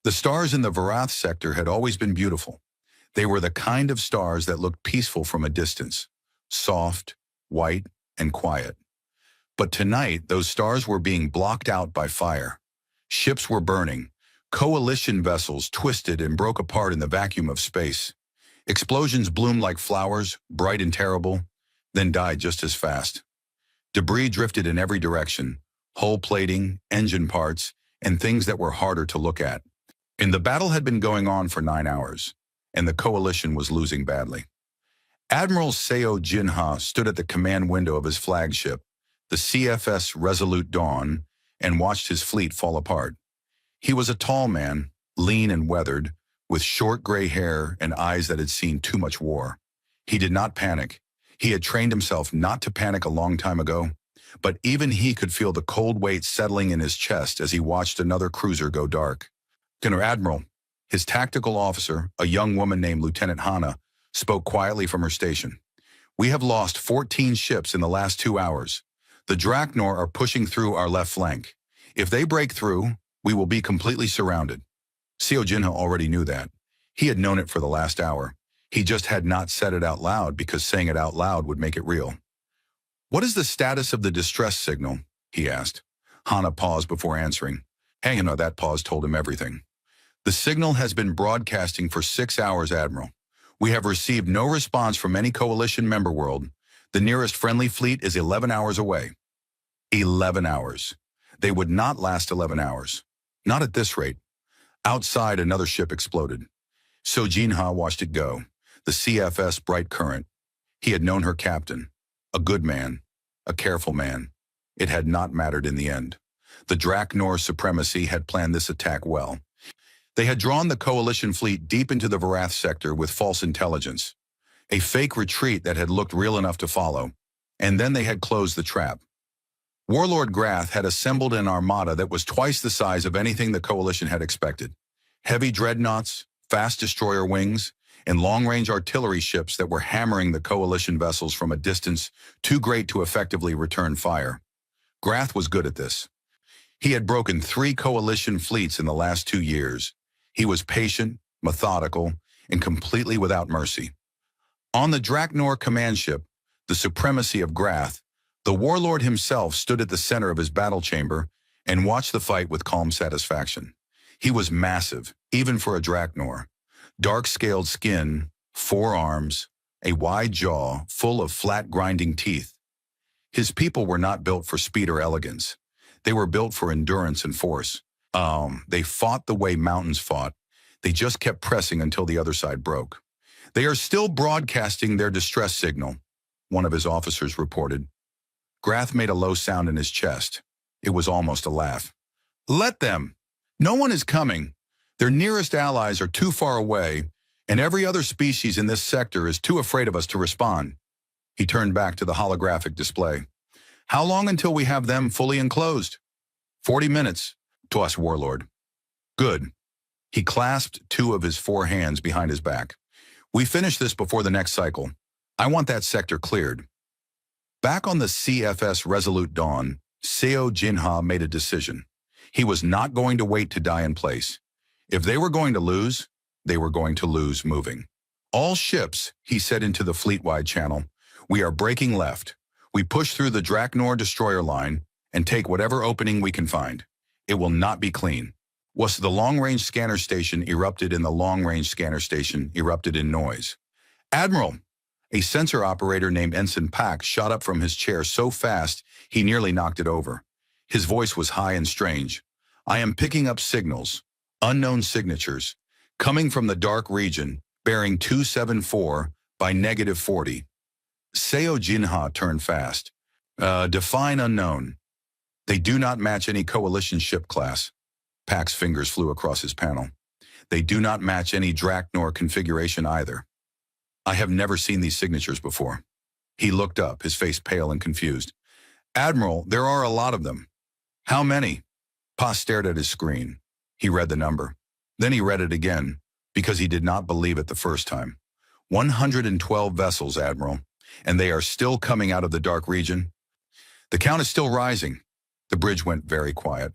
The stars in the Varath sector had always been beautiful. They were the kind of stars that looked peaceful from a distance, soft, white, and quiet. But tonight, those stars were being blocked out by fire. Ships were burning. Coalition vessels twisted and broke apart in the vacuum of space. Explosions bloomed like flowers, bright and terrible, then died just as fast. Debris drifted in every direction, hull plating, engine parts, and things that were harder to look at. And the battle had been going on for 9 hours, and the coalition was losing badly. Admiral Seo Jinha stood at the command window of his flagship, the CFS Resolute Dawn, and watched his fleet fall apart. He was a tall man, lean and weathered, with short gray hair and eyes that had seen too much war. He did not panic. He had trained himself not to panic a long time ago, but even he could feel the cold weight settling in his chest as he watched another cruiser go dark. Admiral, his tactical officer, a young woman named Lieutenant Hana, spoke quietly from her station. "We have lost 14 ships in the last 2 hours. The Draknor are pushing through our left flank. If they break through, we will be completely surrounded." Seo Jinha already knew that. He had known it for the last hour. He just had not said it out loud because saying it out loud would make it real. "What is the status of the distress signal?" he asked. Hana paused before answering. That pause told him everything. "The signal has been broadcasting for 6 hours, Admiral. We have received no response from any coalition member world. The nearest friendly fleet is 11 hours away." 11 hours. They would not last 11 hours. Not at this rate. Outside, another ship exploded. So Jinha watched it go, the CFS Bright Current. He had known her captain. A good man. A careful man. It had not mattered in the end. The Draknor supremacy had planned this attack well. They had drawn the coalition fleet deep into the Varath sector with false intelligence. A fake retreat that had looked real enough to follow. And then they had closed the trap. Warlord Grath had assembled an armada that was twice the size of anything the coalition had expected. Heavy dreadnoughts, fast destroyer wings, and long-range artillery ships that were hammering the coalition vessels from a distance too great to effectively return fire. Grath was good at this. He had broken 3 coalition fleets in the last 2 years. He was patient, methodical, and completely without mercy. On the Draknor command ship, the supremacy of Grath, the warlord himself stood at the center of his battle chamber and watched the fight with calm satisfaction. He was massive, even for a Draknor. Dark-scaled skin, 4 arms, a wide jaw full of flat grinding teeth. His people were not built for speed or elegance. They were built for endurance and force. They fought the way mountains fought. They just kept pressing until the other side broke. "They are still broadcasting their distress signal," one of his officers reported. Grath made a low sound in his chest. It was almost a laugh. "Let them. No one is coming. Their nearest allies are too far away, and every other species in this sector is too afraid of us to respond." He turned back to the holographic display. "How long until we have them fully enclosed?" 40 minutes, tossed Warlord. "Good." He clasped 2 of his 4 hands behind his back. "We finish this before the next cycle. I want that sector cleared." Back on the CFS Resolute Dawn, Seo Jinha made a decision. He was not going to wait to die in place. If they were going to lose, they were going to lose moving. "All ships," he said into the fleet-wide channel, "we are breaking left. We push through the Draknor destroyer line and take whatever opening we can find. It will not be clean." The long-range scanner station erupted in noise. "Admiral!" A sensor operator named Ensign Pak shot up from his chair so fast he nearly knocked it over. His voice was high and strange. "I am picking up signals, unknown signatures, coming from the dark region, bearing 274 by -40. Seo Jinha turned fast. "Define unknown." "They do not match any coalition ship class." Pak's fingers flew across his panel. "They do not match any Draknor configuration either. I have never seen these signatures before." He looked up, his face pale and confused. "Admiral, there are a lot of them." "How many?" Pa stared at his screen. He read the number. Then he read it again, because he did not believe it the first time. 112 vessels, Admiral, and they are still coming out of the dark region. The count is still rising. The bridge went very quiet.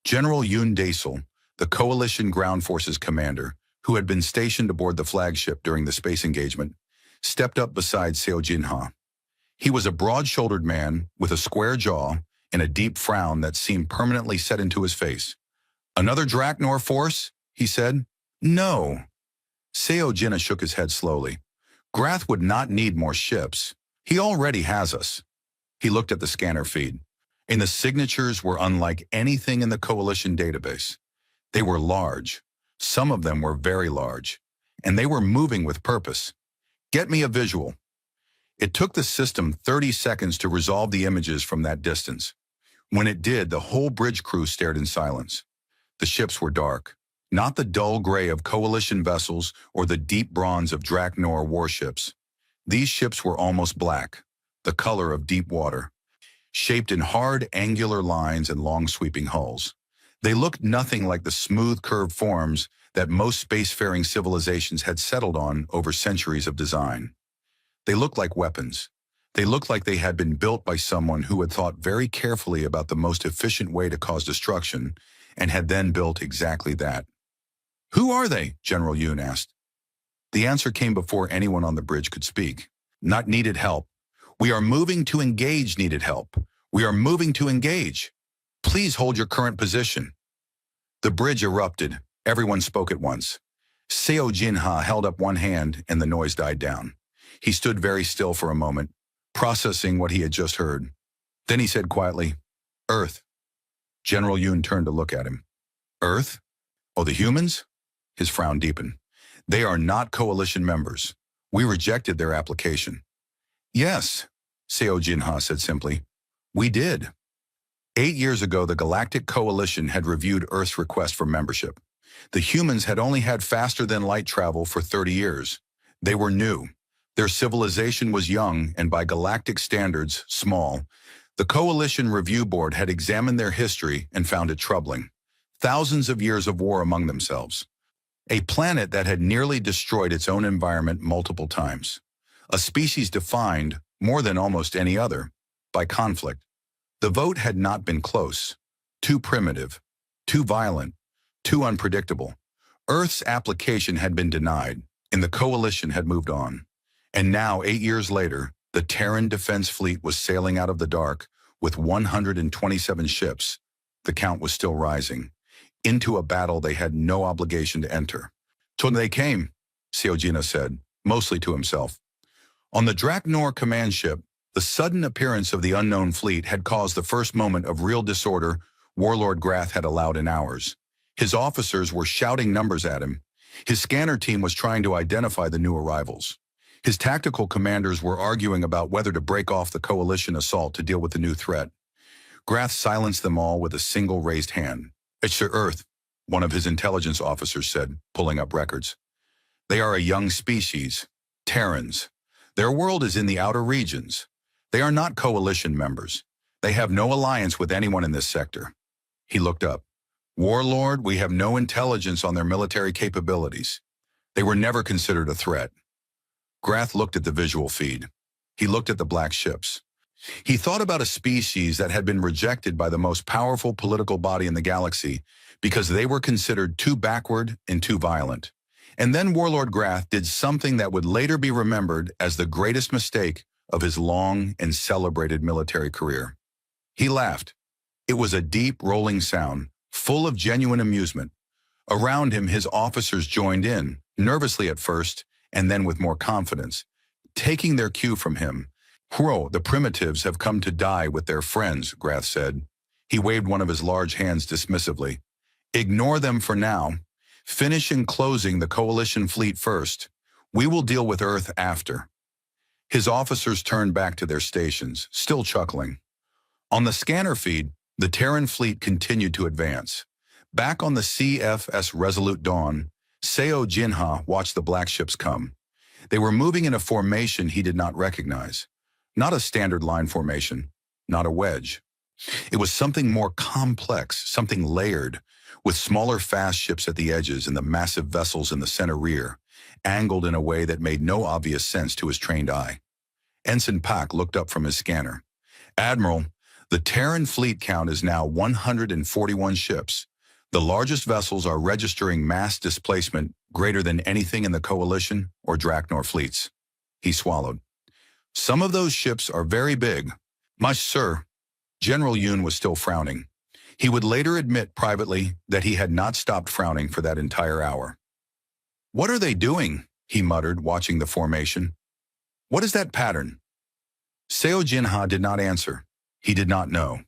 General Yoon Daesel, the Coalition Ground Forces commander, who had been stationed aboard the flagship during the space engagement, stepped up beside Seo Jinha. He was a broad-shouldered man with a square jaw and a deep frown that seemed permanently set into his face. "Another Draknor force?" he said. "No." Seo Jinha shook his head slowly. "Grath would not need more ships. He already has us." He looked at the scanner feed, and the signatures were unlike anything in the Coalition database. They were large. Some of them were very large, and they were moving with purpose. "Get me a visual." It took the system 30 seconds to resolve the images from that distance. When it did, the whole bridge crew stared in silence. The ships were dark, not the dull gray of Coalition vessels or the deep bronze of Draknor warships. These ships were almost black, the color of deep water, shaped in hard, angular lines and long sweeping hulls. They looked nothing like the smooth, curved forms that most spacefaring civilizations had settled on over centuries of design. They looked like weapons. They looked like they had been built by someone who had thought very carefully about the most efficient way to cause destruction and had then built exactly that. "Who are they?" General Yoon asked. The answer came before anyone on the bridge could speak. "Not needed help. We are moving to engage needed help. We are moving to engage. Please hold your current position." The bridge erupted. Everyone spoke at once. Seo Jinha held up one hand and the noise died down. He stood very still for a moment, processing what he had just heard. Then he said quietly, "Earth." General Yoon turned to look at him. "Earth? Oh, the humans?" His frown deepened. "They are not Coalition members. We rejected their application." "Yes," Seo Jinha said simply. "We did." 8 years ago, the Galactic Coalition had reviewed Earth's request for membership. The humans had only had faster-than-light travel for 30 years. They were new. Their civilization was young and, by galactic standards, small. The Coalition Review Board had examined their history and found it troubling. Thousands of years of war among themselves. A planet that had nearly destroyed its own environment multiple times. A species defined, more than almost any other, by conflict. The vote had not been close. Too primitive. Too violent. Too unpredictable. Earth's application had been denied, and the Coalition had moved on. And now, 8 years later, the Terran Defense Fleet was sailing out of the dark with 127 ships. The count was still rising. Into a battle they had no obligation to enter. "So they came," Seo Jinha said, mostly to himself. On the Draknor command ship, the sudden appearance of the unknown fleet had caused the first moment of real disorder Warlord Grath had allowed in hours. His officers were shouting numbers at him. His scanner team was trying to identify the new arrivals. His tactical commanders were arguing about whether to break off the Coalition assault to deal with the new threat. Grath silenced them all with a single raised hand. "It's the Earth," one of his intelligence officers said, pulling up records. "They are a young species, Terrans. Their world is in the outer regions. They are not Coalition members. They have no alliance with anyone in this sector." He looked up. "Warlord, we have no intelligence on their military capabilities. They were never considered a threat." Grath looked at the visual feed. He looked at the black ships. He thought about a species that had been rejected by the most powerful political body in the galaxy because they were considered too backward and too violent. And then Warlord Grath did something that would later be remembered as the greatest mistake of his long and celebrated military career. He laughed. It was a deep, rolling sound, full of genuine amusement. Around him, his officers joined in, nervously at first, and then with more confidence, taking their cue from him. "Hro, the primitives have come to die with their friends," Grath said. He waved one of his large hands dismissively. "Ignore them for now. Finish and closing the Coalition fleet first. We will deal with Earth after." His officers turned back to their stations, still chuckling. On the scanner feed, the Terran fleet continued to advance. Back on the CFS Resolute Dawn, Seo Jinha watched the black ships come. They were moving in a formation he did not recognize. Not a standard line formation, not a wedge. It was something more complex, something layered, with smaller fast ships at the edges and the massive vessels in the center rear, angled in a way that made no obvious sense to his trained eye. Ensign Pak looked up from his scanner. "Admiral, the Terran fleet count is now 141 ships. The largest vessels are registering mass displacement greater than anything in the Coalition or Draknor fleets. He swallowed. Some of those ships are very big. Much, sir. General Yoon was still frowning. He would later admit privately that he had not stopped frowning for that entire hour. What are they doing? He muttered, watching the formation. What is that pattern? Seo Jinha did not answer. He did not know.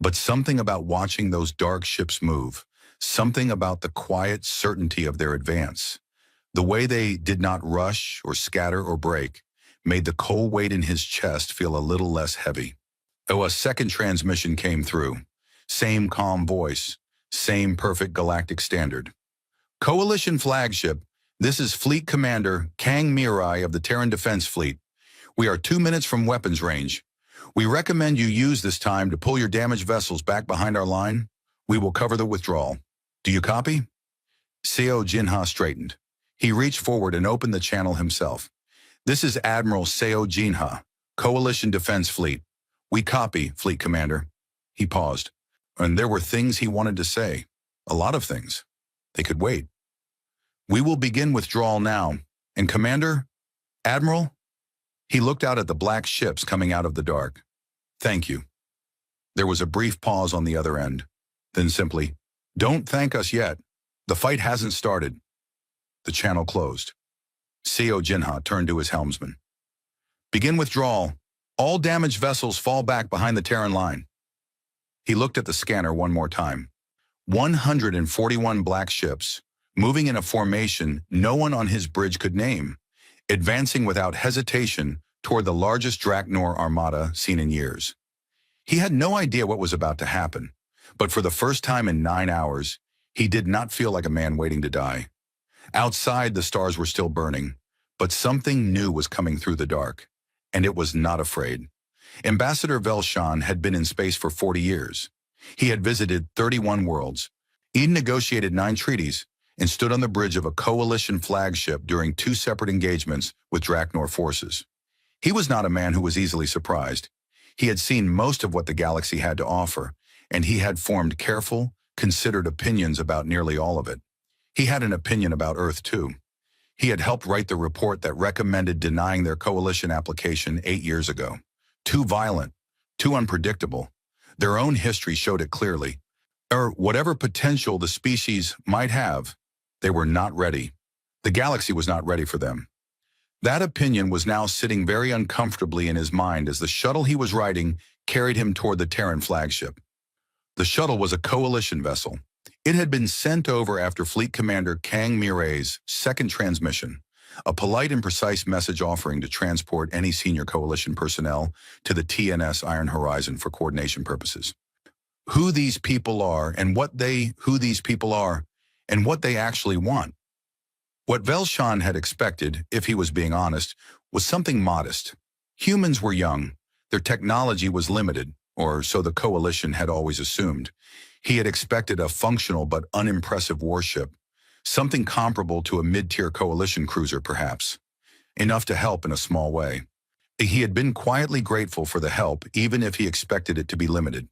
But something about watching those dark ships move, something about the quiet certainty of their advance, the way they did not rush or scatter or break, made the cold weight in his chest feel a little less heavy. Oh, a second transmission came through. Same calm voice, same perfect galactic standard. Coalition flagship, this is Fleet Commander Kang Mirai of the Terran Defense Fleet. We are 2 minutes from weapons range. We recommend you use this time to pull your damaged vessels back behind our line. We will cover the withdrawal. Do you copy? Seo Jinha straightened. He reached forward and opened the channel himself. This is Admiral Seo Jinha, Coalition Defense Fleet. We copy, Fleet Commander. He paused, and there were things he wanted to say. A lot of things. They could wait. We will begin withdrawal now. And Commander? Admiral? He looked out at the black ships coming out of the dark. Thank you. There was a brief pause on the other end. Then simply, don't thank us yet. The fight hasn't started. The channel closed. Seo Jinha turned to his helmsman. Begin withdrawal. All damaged vessels fall back behind the Terran line. He looked at the scanner one more time. 141 black ships, moving in a formation no one on his bridge could name, advancing without hesitation toward the largest Draknor armada seen in years. He had no idea what was about to happen, but for the first time in 9 hours, he did not feel like a man waiting to die. Outside, the stars were still burning, but something new was coming through the dark, and it was not afraid. Ambassador Velshan had been in space for 40 years. He had visited 31 worlds. He'd negotiated 9 treaties and stood on the bridge of a coalition flagship during 2 separate engagements with Draknor forces. He was not a man who was easily surprised. He had seen most of what the galaxy had to offer, and he had formed careful, considered opinions about nearly all of it. He had an opinion about Earth, too. He had helped write the report that recommended denying their coalition application 8 years ago. Too violent, too unpredictable. Their own history showed it clearly. Or whatever potential the species might have, they were not ready. The galaxy was not ready for them. That opinion was now sitting very uncomfortably in his mind as the shuttle he was riding carried him toward the Terran flagship. The shuttle was a coalition vessel. It had been sent over after Fleet Commander Kang Mirai's second transmission, a polite and precise message offering to transport any senior coalition personnel to the TNS Iron Horizon for coordination purposes. Who these people are and what they actually want. What Velshan had expected, if he was being honest, was something modest. Humans were young. Their technology was limited, or so the coalition had always assumed. He had expected a functional but unimpressive warship, something comparable to a mid-tier coalition cruiser perhaps, enough to help in a small way. He had been quietly grateful for the help, even if he expected it to be limited.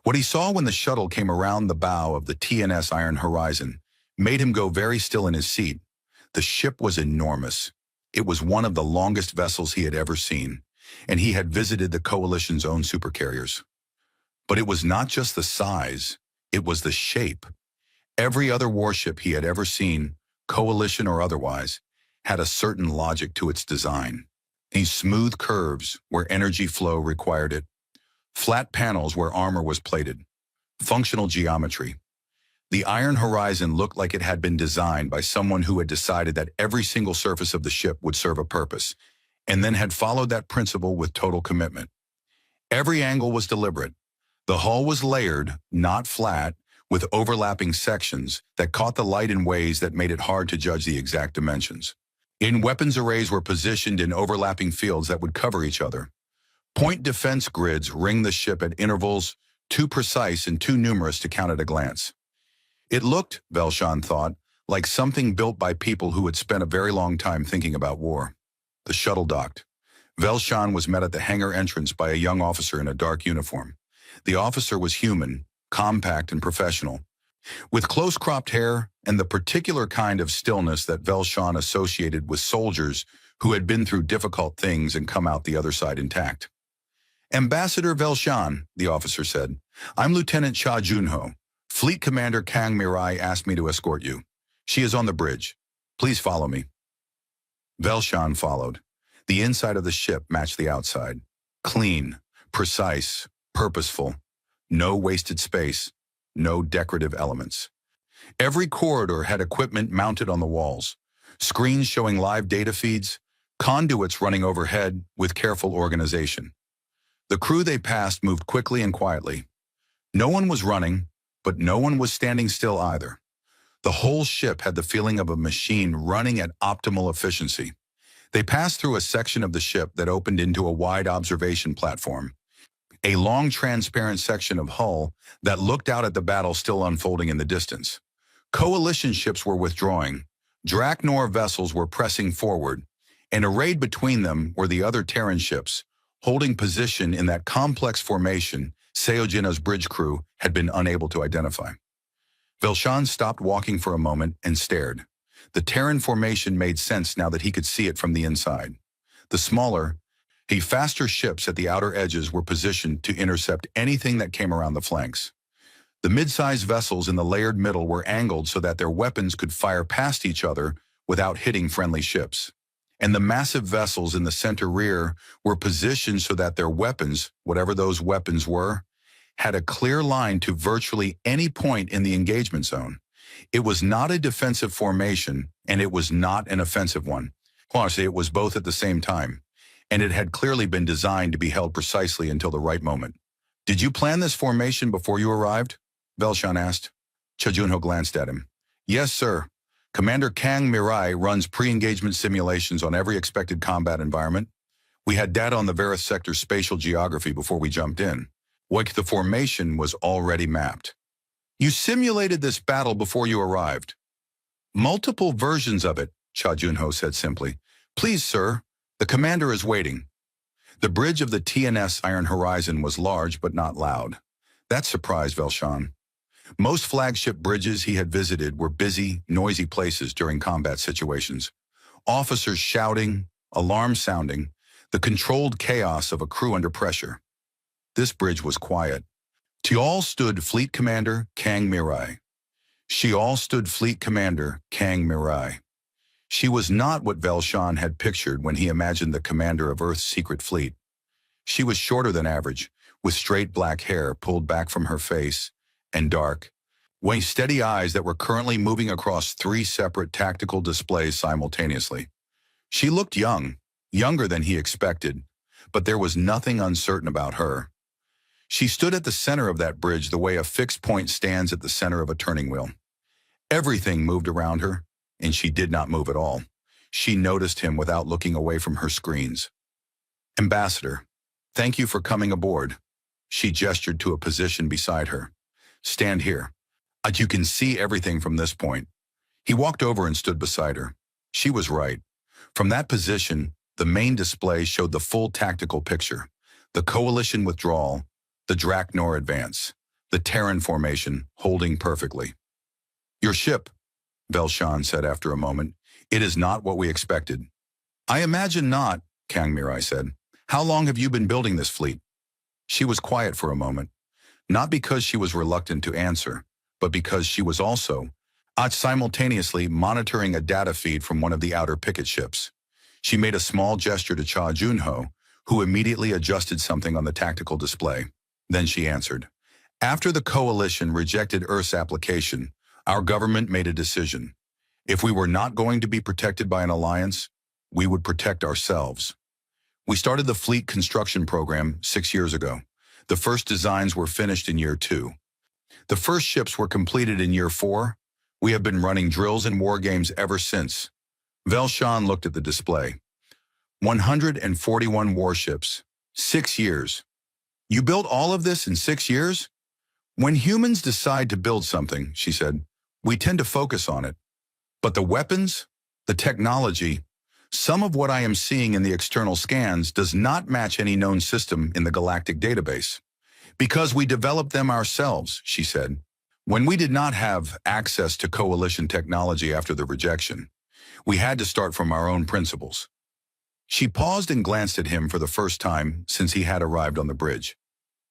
What he saw when the shuttle came around the bow of the TNS Iron Horizon made him go very still in his seat. The ship was enormous. It was one of the longest vessels he had ever seen, and he had visited the coalition's own supercarriers. But it was not just the size, it was the shape. Every other warship he had ever seen, coalition or otherwise, had a certain logic to its design. These smooth curves where energy flow required it, flat panels where armor was plated, functional geometry. The Iron Horizon looked like it had been designed by someone who had decided that every single surface of the ship would serve a purpose, and then had followed that principle with total commitment. Every angle was deliberate. The hull was layered, not flat, with overlapping sections that caught the light in ways that made it hard to judge the exact dimensions. Weapons arrays were positioned in overlapping fields that would cover each other. Point defense grids ringed the ship at intervals too precise and too numerous to count at a glance. It looked, Velshan thought, like something built by people who had spent a very long time thinking about war. The shuttle docked. Velshan was met at the hangar entrance by a young officer in a dark uniform. The officer was human, compact and professional. With close-cropped hair and the particular kind of stillness that Velshan associated with soldiers who had been through difficult things and come out the other side intact. Ambassador Velshan, the officer said, I'm Lieutenant Cha Junho. Fleet Commander Kang Mirai asked me to escort you. She is on the bridge. Please follow me. Velshan followed. The inside of the ship matched the outside. Clean, precise, purposeful. No wasted space. No decorative elements. Every corridor had equipment mounted on the walls. Screens showing live data feeds. Conduits running overhead with careful organization. The crew they passed moved quickly and quietly. No one was running, but no one was standing still either. The whole ship had the feeling of a machine running at optimal efficiency. They passed through a section of the ship that opened into a wide observation platform, a long transparent section of hull that looked out at the battle still unfolding in the distance. Coalition ships were withdrawing, Draknor vessels were pressing forward, and arrayed between them were the other Terran ships, holding position in that complex formation Seojina's bridge crew had been unable to identify. Velshan stopped walking for a moment and stared. The Terran formation made sense now that he could see it from the inside. The smaller, faster ships at the outer edges were positioned to intercept anything that came around the flanks. The mid-sized vessels in the layered middle were angled so that their weapons could fire past each other without hitting friendly ships. And the massive vessels in the center rear were positioned so that their weapons, whatever those weapons were, had a clear line to virtually any point in the engagement zone. It was not a defensive formation, and it was not an offensive one. Honestly, it was both at the same time, and it had clearly been designed to be held precisely until the right moment. Did you plan this formation before you arrived? Velshan asked. Cha Junho glanced at him. Yes, sir. Commander Kang Mirai runs pre-engagement simulations on every expected combat environment. We had data on the Varith sector's spatial geography before we jumped in. The formation was already mapped. You simulated this battle before you arrived. Multiple versions of it, Cha Junho said simply. Please, sir, the commander is waiting. The bridge of the TNS Iron Horizon was large but not loud. That surprised Velshan. Most flagship bridges he had visited were busy, noisy places during combat situations. Officers shouting, alarms sounding, the controlled chaos of a crew under pressure. This bridge was quiet. Tial stood Fleet Commander Kang Mirai. Shial stood Fleet Commander Kang Mirai. She was not what Velshan had pictured when he imagined the commander of Earth's secret fleet. She was shorter than average, with straight black hair pulled back from her face, and dark, steady eyes that were currently moving across 3 separate tactical displays simultaneously. She looked young, younger than he expected, but there was nothing uncertain about her. She stood at the center of that bridge the way a fixed point stands at the center of a turning wheel. Everything moved around her, and she did not move at all. She noticed him without looking away from her screens. Ambassador, thank you for coming aboard. She gestured to a position beside her. Stand here. You can see everything from this point. He walked over and stood beside her. She was right. From that position, the main display showed the full tactical picture. The coalition withdrawal, the Draknor advance, the Terran formation holding perfectly. Your ship, Velshan said after a moment. It is not what we expected. I imagine not, Kang Mirai said. How long have you been building this fleet? She was quiet for a moment. Not because she was reluctant to answer, but because she was also simultaneously monitoring a data feed from one of the outer picket ships. She made a small gesture to Cha Junho, who immediately adjusted something on the tactical display. Then she answered. After the coalition rejected Earth's application, our government made a decision. If we were not going to be protected by an alliance, we would protect ourselves. We started the fleet construction program 6 years ago. The first designs were finished in year 2. The first ships were completed in year 4. We have been running drills and war games ever since. Velshan looked at the display. 141 warships. 6 years. You built all of this in 6 years? When humans decide to build something, she said, we tend to focus on it. But the weapons, the technology, some of what I am seeing in the external scans does not match any known system in the galactic database. Because we developed them ourselves, she said. When we did not have access to coalition technology after the rejection, we had to start from our own principles. She paused and glanced at him for the first time since he had arrived on the bridge.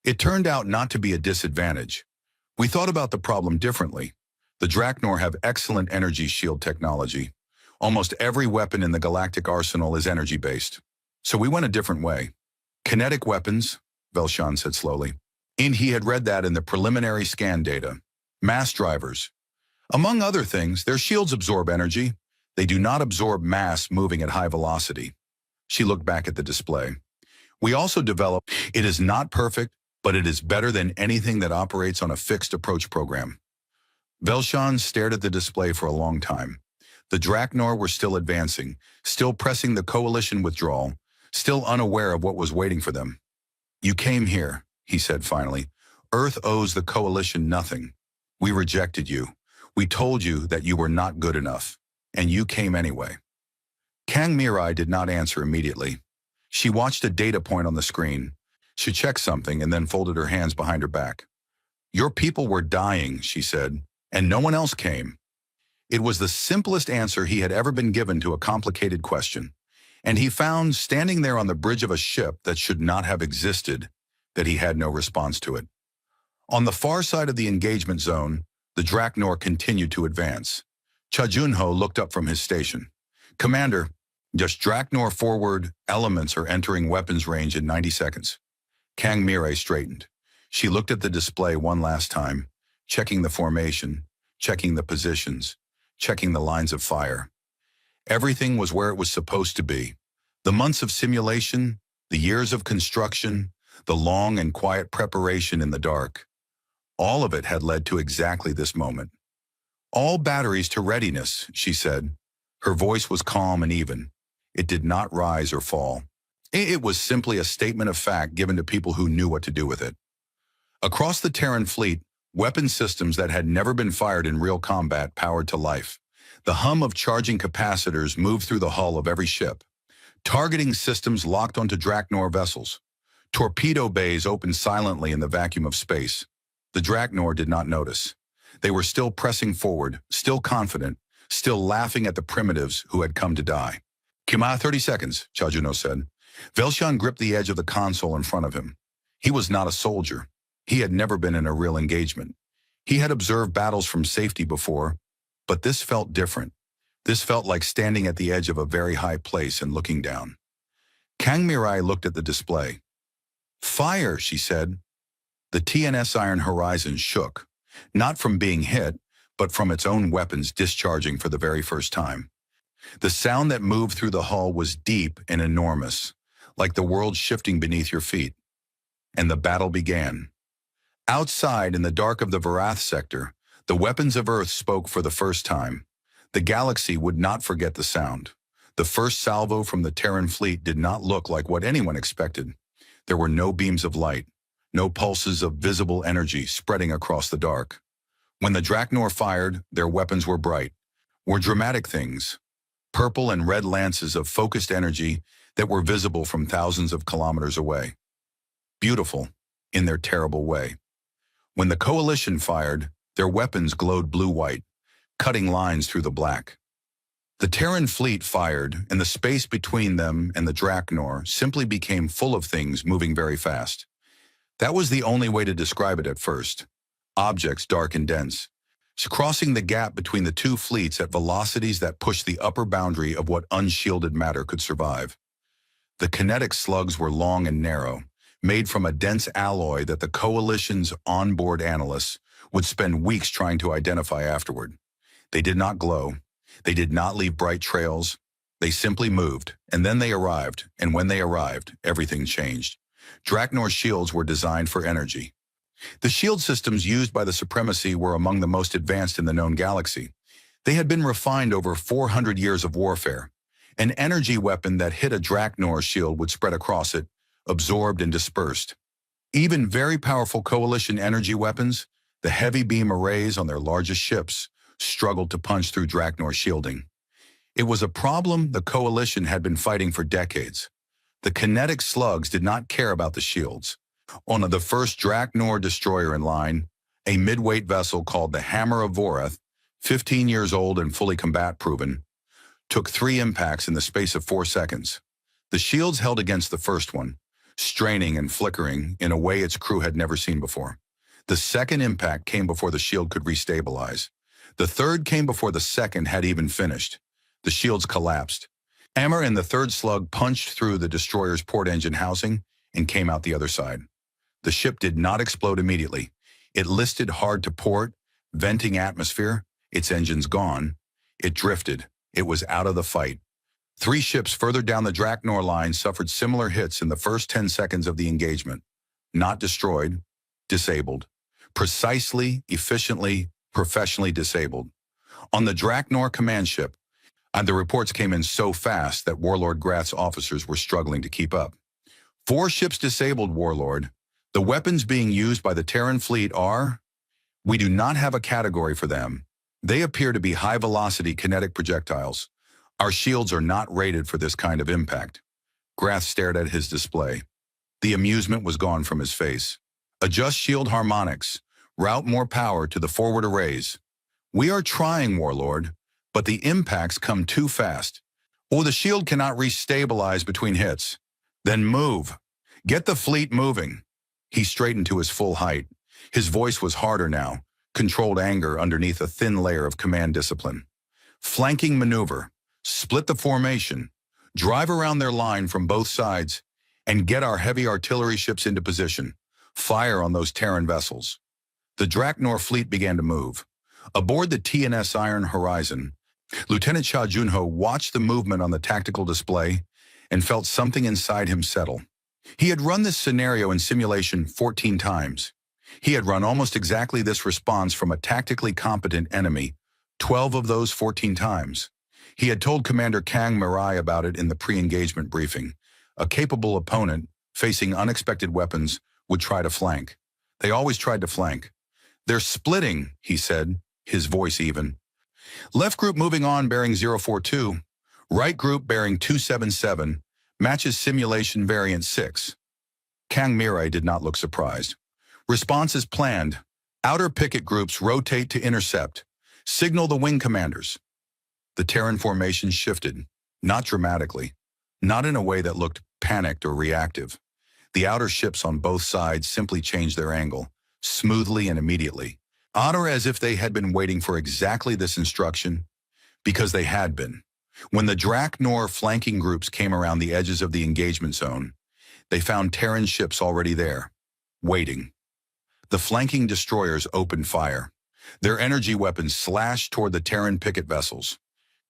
It turned out not to be a disadvantage. We thought about the problem differently. The Draknor have excellent energy shield technology. Almost every weapon in the galactic arsenal is energy-based. So we went a different way. Kinetic weapons, Velshan said slowly. And he had read that in the preliminary scan data. Mass drivers. Among other things, their shields absorb energy. They do not absorb mass moving at high velocity. She looked back at the display. We also developed, it is not perfect, but it is better than anything that operates on a fixed approach program. Velshan stared at the display for a long time. The Draknor were still advancing, still pressing the coalition withdrawal, still unaware of what was waiting for them. You came here, he said finally. Earth owes the coalition nothing. We rejected you. We told you that you were not good enough, and you came anyway. Kang Mirai did not answer immediately. She watched a data point on the screen. She checked something and then folded her hands behind her back. Your people were dying, she said, and no one else came. It was the simplest answer he had ever been given to a complicated question, and he found, standing there on the bridge of a ship that should not have existed, that he had no response to it. On the far side of the engagement zone, the Draknor continued to advance. Cha Junho looked up from his station. Commander, just Draknor forward, elements are entering weapons range in 90 seconds. Kang Mirai straightened. She looked at the display one last time, checking the formation, checking the positions, checking the lines of fire. Everything was where it was supposed to be. The months of simulation, the years of construction, the long and quiet preparation in the dark. All of it had led to exactly this moment. All batteries to readiness, she said. Her voice was calm and even. It did not rise or fall. It was simply a statement of fact given to people who knew what to do with it. Across the Terran fleet, weapon systems that had never been fired in real combat powered to life. The hum of charging capacitors moved through the hull of every ship. Targeting systems locked onto Draknor vessels. Torpedo bays opened silently in the vacuum of space. The Draknor did not notice. They were still pressing forward, still confident, still laughing at the primitives who had come to die. Kima, 30 seconds, Cha Junho said. Velshan gripped the edge of the console in front of him. He was not a soldier. He had never been in a real engagement. He had observed battles from safety before, but this felt different. This felt like standing at the edge of a very high place and looking down. Kang Mirai looked at the display. Fire, she said. The TNS Iron Horizon shook, not from being hit, but from its own weapons discharging for the very first time. The sound that moved through the hull was deep and enormous, like the world shifting beneath your feet. And the battle began. Outside, in the dark of the Varath sector, the weapons of Earth spoke for the first time. The galaxy would not forget the sound. The first salvo from the Terran fleet did not look like what anyone expected. There were no beams of light, no pulses of visible energy spreading across the dark. When the Draknor fired, their weapons were bright, were dramatic things, purple and red lances of focused energy that were visible from thousands of kilometers away. Beautiful, in their terrible way. When the coalition fired, their weapons glowed blue-white, cutting lines through the black. The Terran fleet fired, and the space between them and the Draknor simply became full of things moving very fast. That was the only way to describe it at first. Objects dark and dense, crossing the gap between the two fleets at velocities that pushed the upper boundary of what unshielded matter could survive. The kinetic slugs were long and narrow, made from a dense alloy that the coalition's onboard analysts would spend weeks trying to identify afterward. They did not glow. They did not leave bright trails. They simply moved, and then they arrived, and when they arrived, everything changed. Draknor's shields were designed for energy. The shield systems used by the Supremacy were among the most advanced in the known galaxy. They had been refined over 400 years of warfare. An energy weapon that hit a Draknor shield would spread across it, absorbed and dispersed. Even very powerful coalition energy weapons, the heavy beam arrays on their largest ships, struggled to punch through Draknor shielding. It was a problem the coalition had been fighting for decades. The kinetic slugs did not care about the shields. On the first Draknor destroyer in line, a mid-weight vessel called the Hammer of Vorath, 15 years old and fully combat-proven, took 3 impacts in the space of 4 seconds. The shields held against the first one, straining and flickering in a way its crew had never seen before. The second impact came before the shield could restabilize. The third came before the second had even finished. The shields collapsed. Hammer and the third slug punched through the destroyer's port engine housing and came out the other side. The ship did not explode immediately. It listed hard to port, venting atmosphere, its engines gone. It drifted. It was out of the fight. 3 ships further down the Draknor line suffered similar hits in the first 10 seconds of the engagement. Not destroyed, disabled. Precisely, efficiently, professionally disabled. On the Draknor command ship, the reports came in so fast that Warlord Grath's officers were struggling to keep up. 4 ships disabled, Warlord. The weapons being used by the Terran fleet are... We do not have a category for them. They appear to be high-velocity kinetic projectiles. Our shields are not rated for this kind of impact. Grath stared at his display. The amusement was gone from his face. Adjust shield harmonics. Route more power to the forward arrays. We are trying, Warlord, but the impacts come too fast. Or the shield cannot restabilize between hits. Then move. Get the fleet moving. He straightened to his full height. His voice was harder now, controlled anger underneath a thin layer of command discipline. Flanking maneuver. Split the formation. Drive around their line from both sides and get our heavy artillery ships into position. Fire on those Terran vessels. The Draknor fleet began to move. Aboard the TNS Iron Horizon, Lieutenant Cha Junho watched the movement on the tactical display and felt something inside him settle. He had run this scenario in simulation 14 times. He had run almost exactly this response from a tactically competent enemy, 12 of those 14 times. He had told Commander Kang Mirai about it in the pre-engagement briefing. A capable opponent, facing unexpected weapons, would try to flank. They always tried to flank. They're splitting, he said, his voice even. Left group moving on bearing 042. Right group bearing 277. Matches simulation variant 6. Kang Mirai did not look surprised. Response is planned. Outer picket groups rotate to intercept. Signal the wing commanders. The Terran formation shifted, not dramatically, not in a way that looked panicked or reactive. The outer ships on both sides simply changed their angle, smoothly and immediately, or as if they had been waiting for exactly this instruction, because they had been. When the Draknor flanking groups came around the edges of the engagement zone, they found Terran ships already there, waiting. The flanking destroyers opened fire. Their energy weapons slashed toward the Terran picket vessels.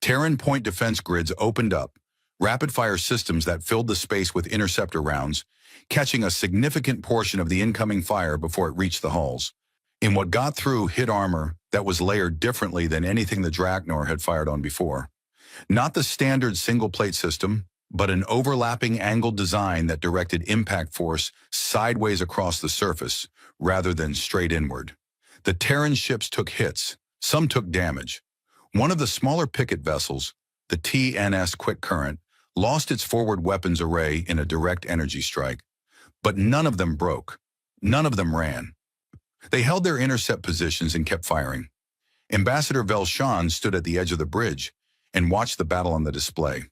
Terran point defense grids opened up, rapid-fire systems that filled the space with interceptor rounds, catching a significant portion of the incoming fire before it reached the hulls. In what got through hit armor that was layered differently than anything the Draknor had fired on before. Not the standard single-plate system, but an overlapping angled design that directed impact force sideways across the surface rather than straight inward. The Terran ships took hits. Some took damage. One of the smaller picket vessels, the TNS Quick Current, lost its forward weapons array in a direct energy strike. But none of them broke. None of them ran. They held their intercept positions and kept firing. Ambassador Velshan stood at the edge of the bridge and watched the battle on the display.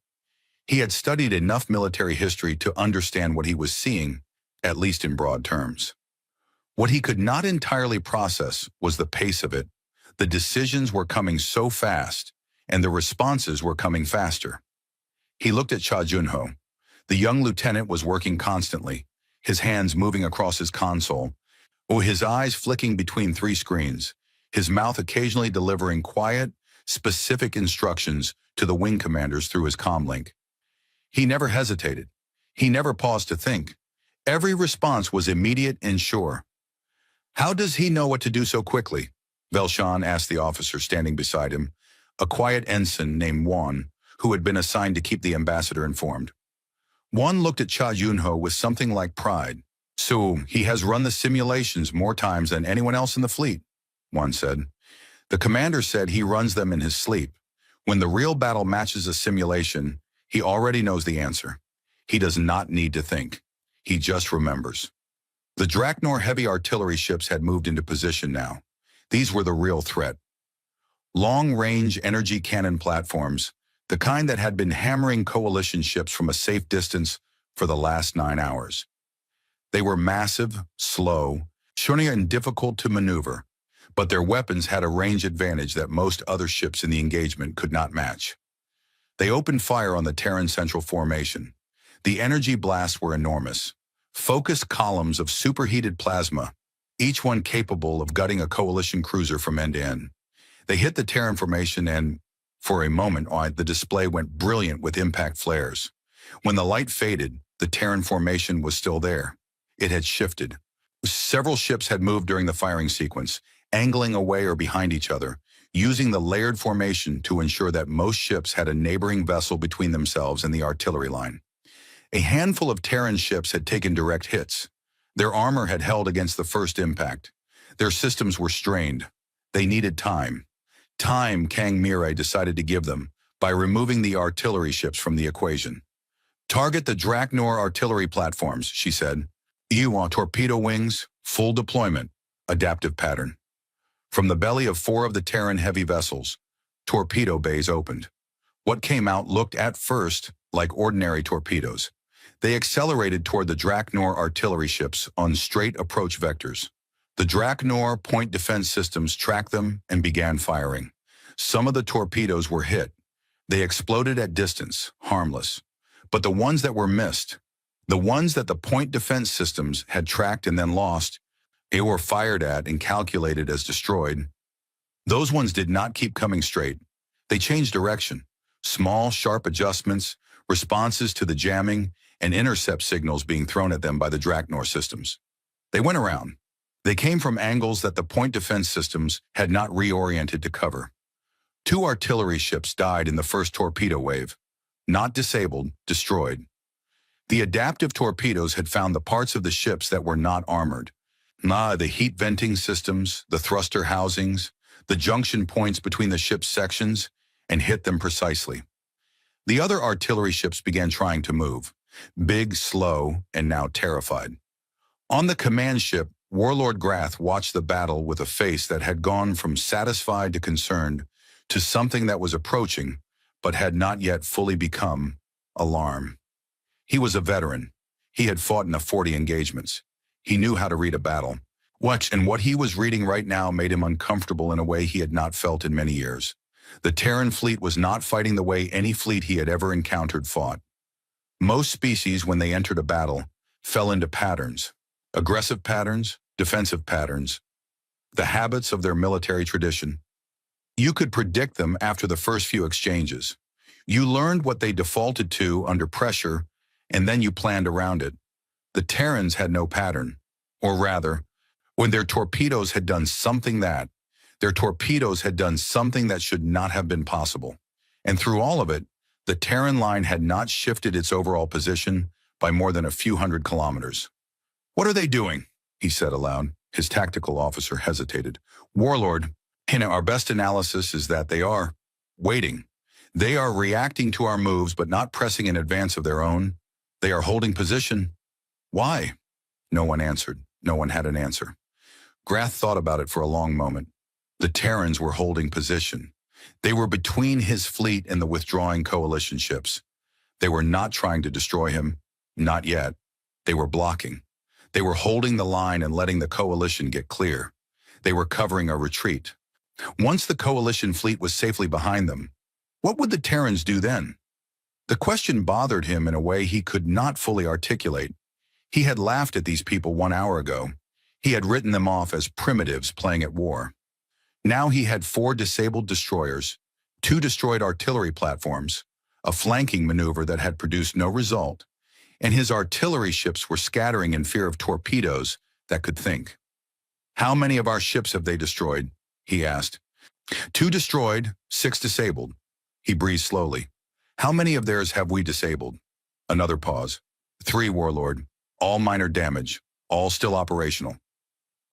He had studied enough military history to understand what he was seeing, at least in broad terms. What he could not entirely process was the pace of it. The decisions were coming so fast, and the responses were coming faster. He looked at Cha Junho. The young lieutenant was working constantly, his hands moving across his console, or his eyes flicking between 3 screens, his mouth occasionally delivering quiet, specific instructions to the wing commanders through his comlink. He never hesitated. He never paused to think. Every response was immediate and sure. How does he know what to do so quickly? Velshan asked the officer standing beside him, a quiet ensign named Juan, who had been assigned to keep the ambassador informed. Juan looked at Cha Junho with something like pride. So, he has run the simulations more times than anyone else in the fleet, Juan said. The commander said he runs them in his sleep. When the real battle matches a simulation, he already knows the answer. He does not need to think. He just remembers. The Draknor heavy artillery ships had moved into position now. These were the real threat. Long-range energy cannon platforms, the kind that had been hammering coalition ships from a safe distance for the last 9 hours. They were massive, slow, and difficult to maneuver, but their weapons had a range advantage that most other ships in the engagement could not match. They opened fire on the Terran Central Formation. The energy blasts were enormous, focused columns of superheated plasma, each one capable of gutting a coalition cruiser from end to end. They hit the Terran formation and, for a moment, the display went brilliant with impact flares. When the light faded, the Terran formation was still there. It had shifted. Several ships had moved during the firing sequence, angling away or behind each other, using the layered formation to ensure that most ships had a neighboring vessel between themselves and the artillery line. A handful of Terran ships had taken direct hits. Their armor had held against the first impact. Their systems were strained. They needed time. Time Kang Mirai decided to give them by removing the artillery ships from the equation. Target the Draknor artillery platforms, she said. You want torpedo wings, full deployment, adaptive pattern. From the belly of 4 of the Terran heavy vessels, torpedo bays opened. What came out looked at first like ordinary torpedoes. They accelerated toward the Draknor artillery ships on straight approach vectors. The Draknor point defense systems tracked them and began firing. Some of the torpedoes were hit. They exploded at distance, harmless. But the ones that were missed, the ones that the point defense systems had tracked and then lost, they were fired at and calculated as destroyed. Those ones did not keep coming straight. They changed direction. Small, sharp adjustments, responses to the jamming, and intercept signals being thrown at them by the Draknor systems. They went around. They came from angles that the point defense systems had not reoriented to cover. 2 artillery ships died in the first torpedo wave. Not disabled, destroyed. The adaptive torpedoes had found the parts of the ships that were not armored. The heat venting systems, the thruster housings, the junction points between the ship's sections, and hit them precisely. The other artillery ships began trying to move. Big, slow, and now terrified. On the command ship, Warlord Grath watched the battle with a face that had gone from satisfied to concerned to something that was approaching, but had not yet fully become alarm. He was a veteran. He had fought in 40 engagements. He knew how to read a battle. What he was reading right now made him uncomfortable in a way he had not felt in many years. The Terran fleet was not fighting the way any fleet he had ever encountered fought. Most species, when they entered a battle, fell into patterns. Aggressive patterns, defensive patterns. The habits of their military tradition. You could predict them after the first few exchanges. You learned what they defaulted to under pressure, and then you planned around it. The Terrans had no pattern. Or rather, when their torpedoes had done something that should not have been possible. And through all of it, the Terran line had not shifted its overall position by more than a few hundred kilometers. What are they doing? He said aloud. His tactical officer hesitated. Warlord, our best analysis is that they are waiting. They are reacting to our moves, but not pressing in advance of their own. They are holding position. Why? No one answered. No one had an answer. Grath thought about it for a long moment. The Terrans were holding position. They were between his fleet and the withdrawing coalition ships. They were not trying to destroy him. Not yet. They were blocking. They were holding the line and letting the coalition get clear. They were covering a retreat. Once the coalition fleet was safely behind them, what would the Terrans do then? The question bothered him in a way he could not fully articulate. He had laughed at these people 1 hour ago. He had written them off as primitives playing at war. Now he had 4 disabled destroyers, 2 destroyed artillery platforms, a flanking maneuver that had produced no result, and his artillery ships were scattering in fear of torpedoes that could think. How many of our ships have they destroyed? He asked. 2 destroyed, 6 disabled. He breathed slowly. How many of theirs have we disabled? Another pause. 3, Warlord. All minor damage. All still operational.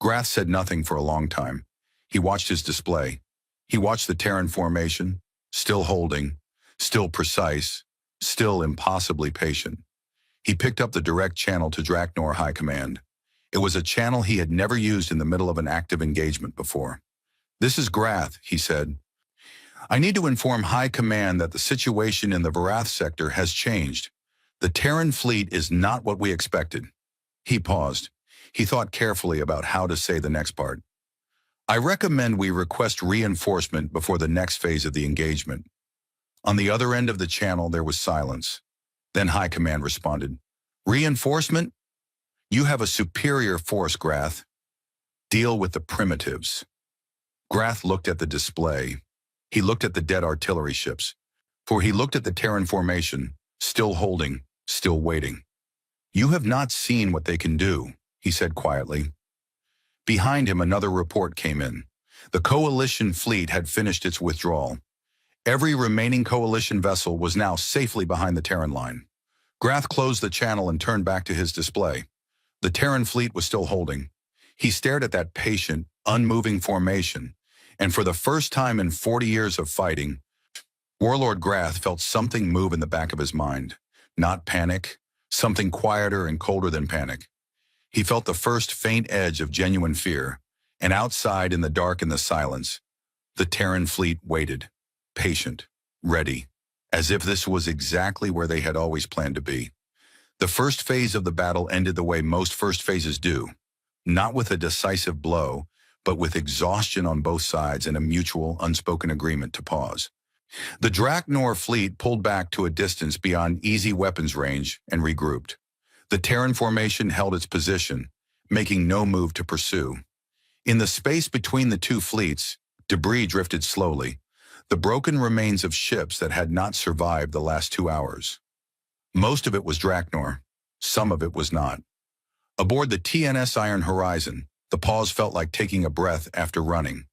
Grath said nothing for a long time. He watched his display. He watched the Terran formation, still holding, still precise, still impossibly patient. He picked up the direct channel to Draknor High Command. It was a channel he had never used in the middle of an active engagement before. "This is Grath," he said. "I need to inform High Command that the situation in the Varath sector has changed. The Terran fleet is not what we expected." He paused. He thought carefully about how to say the next part. "I recommend we request reinforcement before the next phase of the engagement." On the other end of the channel, there was silence. Then High Command responded, "Reinforcement? You have a superior force, Grath. Deal with the primitives." Grath looked at the display. He looked at the dead artillery ships. For he looked at the Terran formation, still holding, still waiting. "You have not seen what they can do," he said quietly. Behind him, another report came in. The coalition fleet had finished its withdrawal. Every remaining coalition vessel was now safely behind the Terran line. Grath closed the channel and turned back to his display. The Terran fleet was still holding. He stared at that patient, unmoving formation, and for the first time in 40 years of fighting, Warlord Grath felt something move in the back of his mind. Not panic, something quieter and colder than panic. He felt the first faint edge of genuine fear, and outside in the dark and the silence, the Terran fleet waited, patient, ready, as if this was exactly where they had always planned to be. The first phase of the battle ended the way most first phases do, not with a decisive blow, but with exhaustion on both sides and a mutual, unspoken agreement to pause. The Draknor fleet pulled back to a distance beyond easy weapons range and regrouped. The Terran formation held its position, making no move to pursue. In the space between the two fleets, debris drifted slowly, the broken remains of ships that had not survived the last 2 hours. Most of it was Draknor, some of it was not. Aboard the TNS Iron Horizon, the pause felt like taking a breath after running.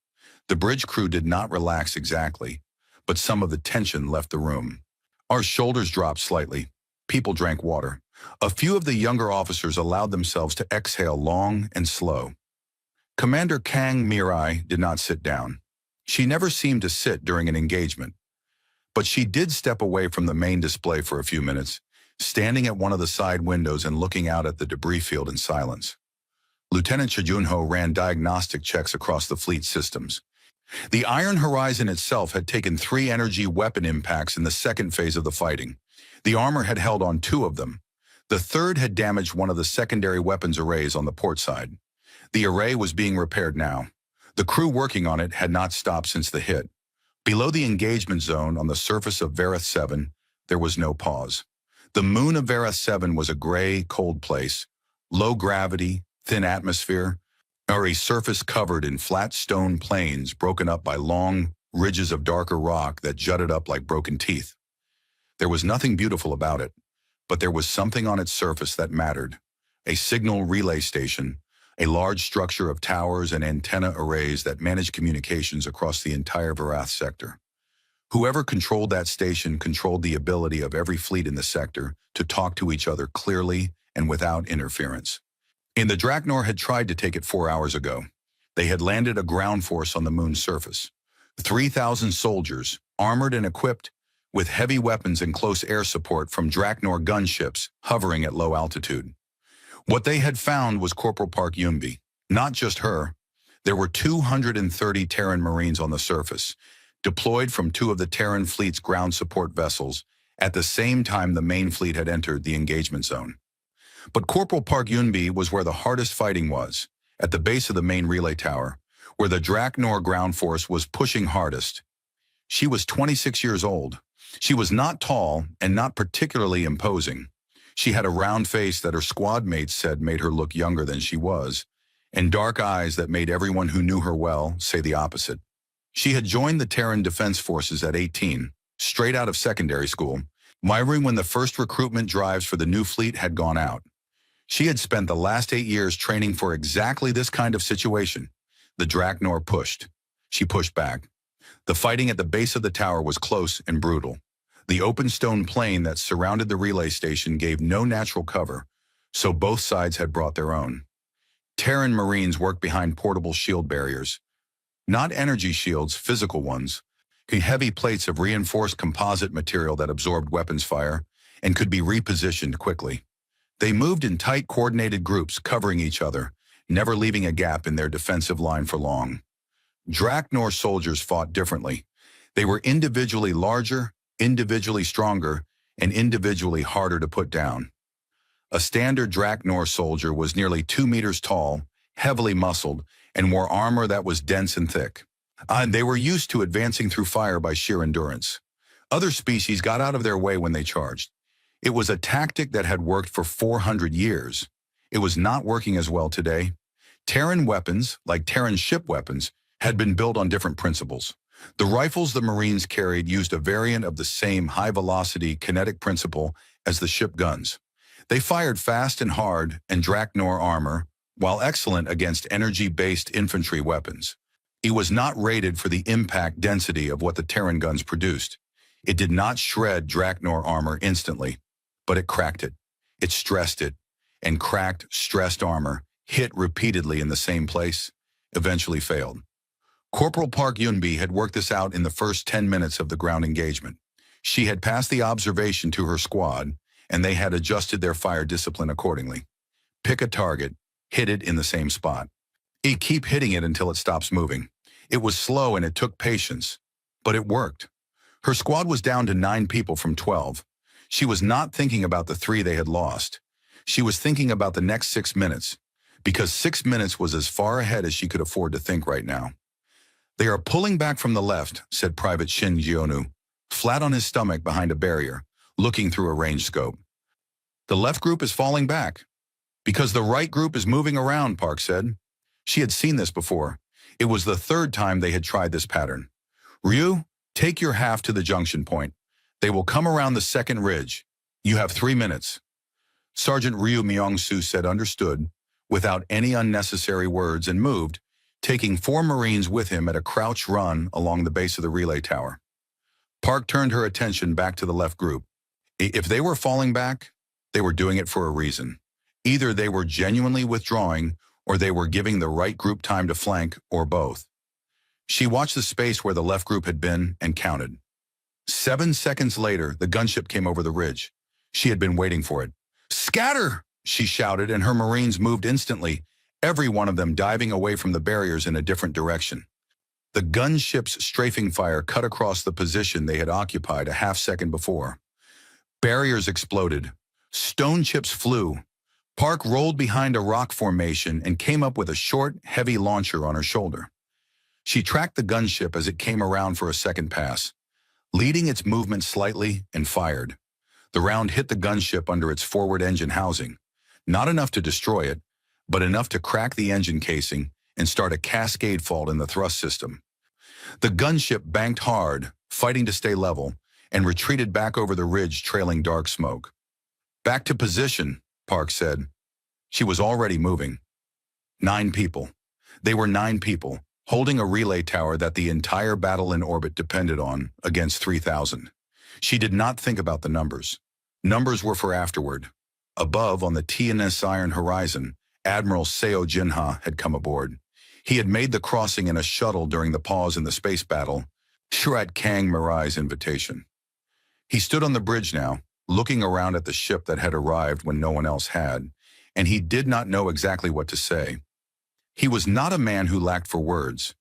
The bridge crew did not relax exactly, but some of the tension left the room. Our shoulders dropped slightly. People drank water. A few of the younger officers allowed themselves to exhale long and slow. Commander Kang Mirai did not sit down. She never seemed to sit during an engagement. But she did step away from the main display for a few minutes, standing at one of the side windows and looking out at the debris field in silence. Lieutenant Chajunho ran diagnostic checks across the fleet systems. The Iron Horizon itself had taken 3 energy weapon impacts in the second phase of the fighting. The armor had held on 2 of them. The third had damaged one of the secondary weapons arrays on the port side. The array was being repaired now. The crew working on it had not stopped since the hit. Below the engagement zone on the surface of Varath 7, there was no pause. The moon of Varath 7 was a gray, cold place, low gravity, thin atmosphere, or a surface covered in flat stone plains broken up by long ridges of darker rock that jutted up like broken teeth. There was nothing beautiful about it, but there was something on its surface that mattered. A signal relay station, a large structure of towers and antenna arrays that managed communications across the entire Varath sector. Whoever controlled that station controlled the ability of every fleet in the sector to talk to each other clearly and without interference. The Draknor had tried to take it 4 hours ago. They had landed a ground force on the moon's surface. 3,000 soldiers, armored and equipped, with heavy weapons and close air support from Draknor gunships hovering at low altitude. What they had found was Corporal Park Yunbi. Not just her. There were 230 Terran Marines on the surface, deployed from 2 of the Terran fleet's ground support vessels at the same time the main fleet had entered the engagement zone. But Corporal Park Yunbi was where the hardest fighting was, at the base of the main relay tower, where the Draknor ground force was pushing hardest. She was 26 years old. She was not tall and not particularly imposing. She had a round face that her squad mates said made her look younger than she was, and dark eyes that made everyone who knew her well say the opposite. She had joined the Terran Defense Forces at 18, straight out of secondary school, miring when the first recruitment drives for the new fleet had gone out. She had spent the last 8 years training for exactly this kind of situation. The Draknor pushed. She pushed back. The fighting at the base of the tower was close and brutal. The open stone plain that surrounded the relay station gave no natural cover, so both sides had brought their own. Terran Marines worked behind portable shield barriers. Not energy shields, physical ones. Heavy plates of reinforced composite material that absorbed weapons fire and could be repositioned quickly. They moved in tight, coordinated groups, covering each other, never leaving a gap in their defensive line for long. Draknor soldiers fought differently. They were individually larger, individually stronger, and individually harder to put down. A standard Draknor soldier was nearly 2 meters tall, heavily muscled, and wore armor that was dense and thick. They were used to advancing through fire by sheer endurance. Other species got out of their way when they charged. It was a tactic that had worked for 400 years. It was not working as well today. Terran weapons, like Terran ship weapons, had been built on different principles. The rifles the Marines carried used a variant of the same high-velocity kinetic principle as the ship guns. They fired fast and hard and Draknor armor, while excellent against energy-based infantry weapons. It was not rated for the impact density of what the Terran guns produced. It did not shred Draknor armor instantly, but it cracked it. It stressed it, and cracked, stressed armor, hit repeatedly in the same place, eventually failed. Corporal Park Yunbi had worked this out in the first 10 minutes of the ground engagement. She had passed the observation to her squad, and they had adjusted their fire discipline accordingly. Pick a target, hit it in the same spot. Keep hitting it until it stops moving. It was slow and it took patience, but it worked. Her squad was down to 9 people from 12. She was not thinking about the 3 they had lost. She was thinking about the next 6 minutes, because 6 minutes was as far ahead as she could afford to think right now. "They are pulling back from the left," said Private Shin Jionu, flat on his stomach behind a barrier, looking through a range scope. "The left group is falling back." "Because the right group is moving around," Park said. She had seen this before. It was the 3rd time they had tried this pattern. "Ryu, take your half to the junction point. They will come around the 2nd ridge. You have 3 minutes. Sergeant Ryu Myong-su said understood, without any unnecessary words, and moved, taking 4 Marines with him at a crouch run along the base of the relay tower. Park turned her attention back to the left group. If they were falling back, they were doing it for a reason. Either they were genuinely withdrawing, or they were giving the right group time to flank, or both. She watched the space where the left group had been and counted. 7 seconds later, the gunship came over the ridge. She had been waiting for it. "Scatter!" she shouted, and her Marines moved instantly, every one of them diving away from the barriers in a different direction. The gunship's strafing fire cut across the position they had occupied a half-second before. Barriers exploded. Stone chips flew. Park rolled behind a rock formation and came up with a short, heavy launcher on her shoulder. She tracked the gunship as it came around for a second pass, leading its movement slightly, and fired. The round hit the gunship under its forward engine housing, not enough to destroy it, but enough to crack the engine casing and start a cascade fault in the thrust system. The gunship banked hard, fighting to stay level, and retreated back over the ridge, trailing dark smoke. "Back to position," Park said. She was already moving. 9 people. They were 9 people, holding a relay tower that the entire battle in orbit depended on, against 3,000. She did not think about the numbers. Numbers were for afterward. Above, on the TNS Iron Horizon, Admiral Seo Jinha had come aboard. He had made the crossing in a shuttle during the pause in the space battle, sure at Kang Mirai's invitation. He stood on the bridge now, looking around at the ship that had arrived when no one else had, and he did not know exactly what to say. He was not a man who lacked for words.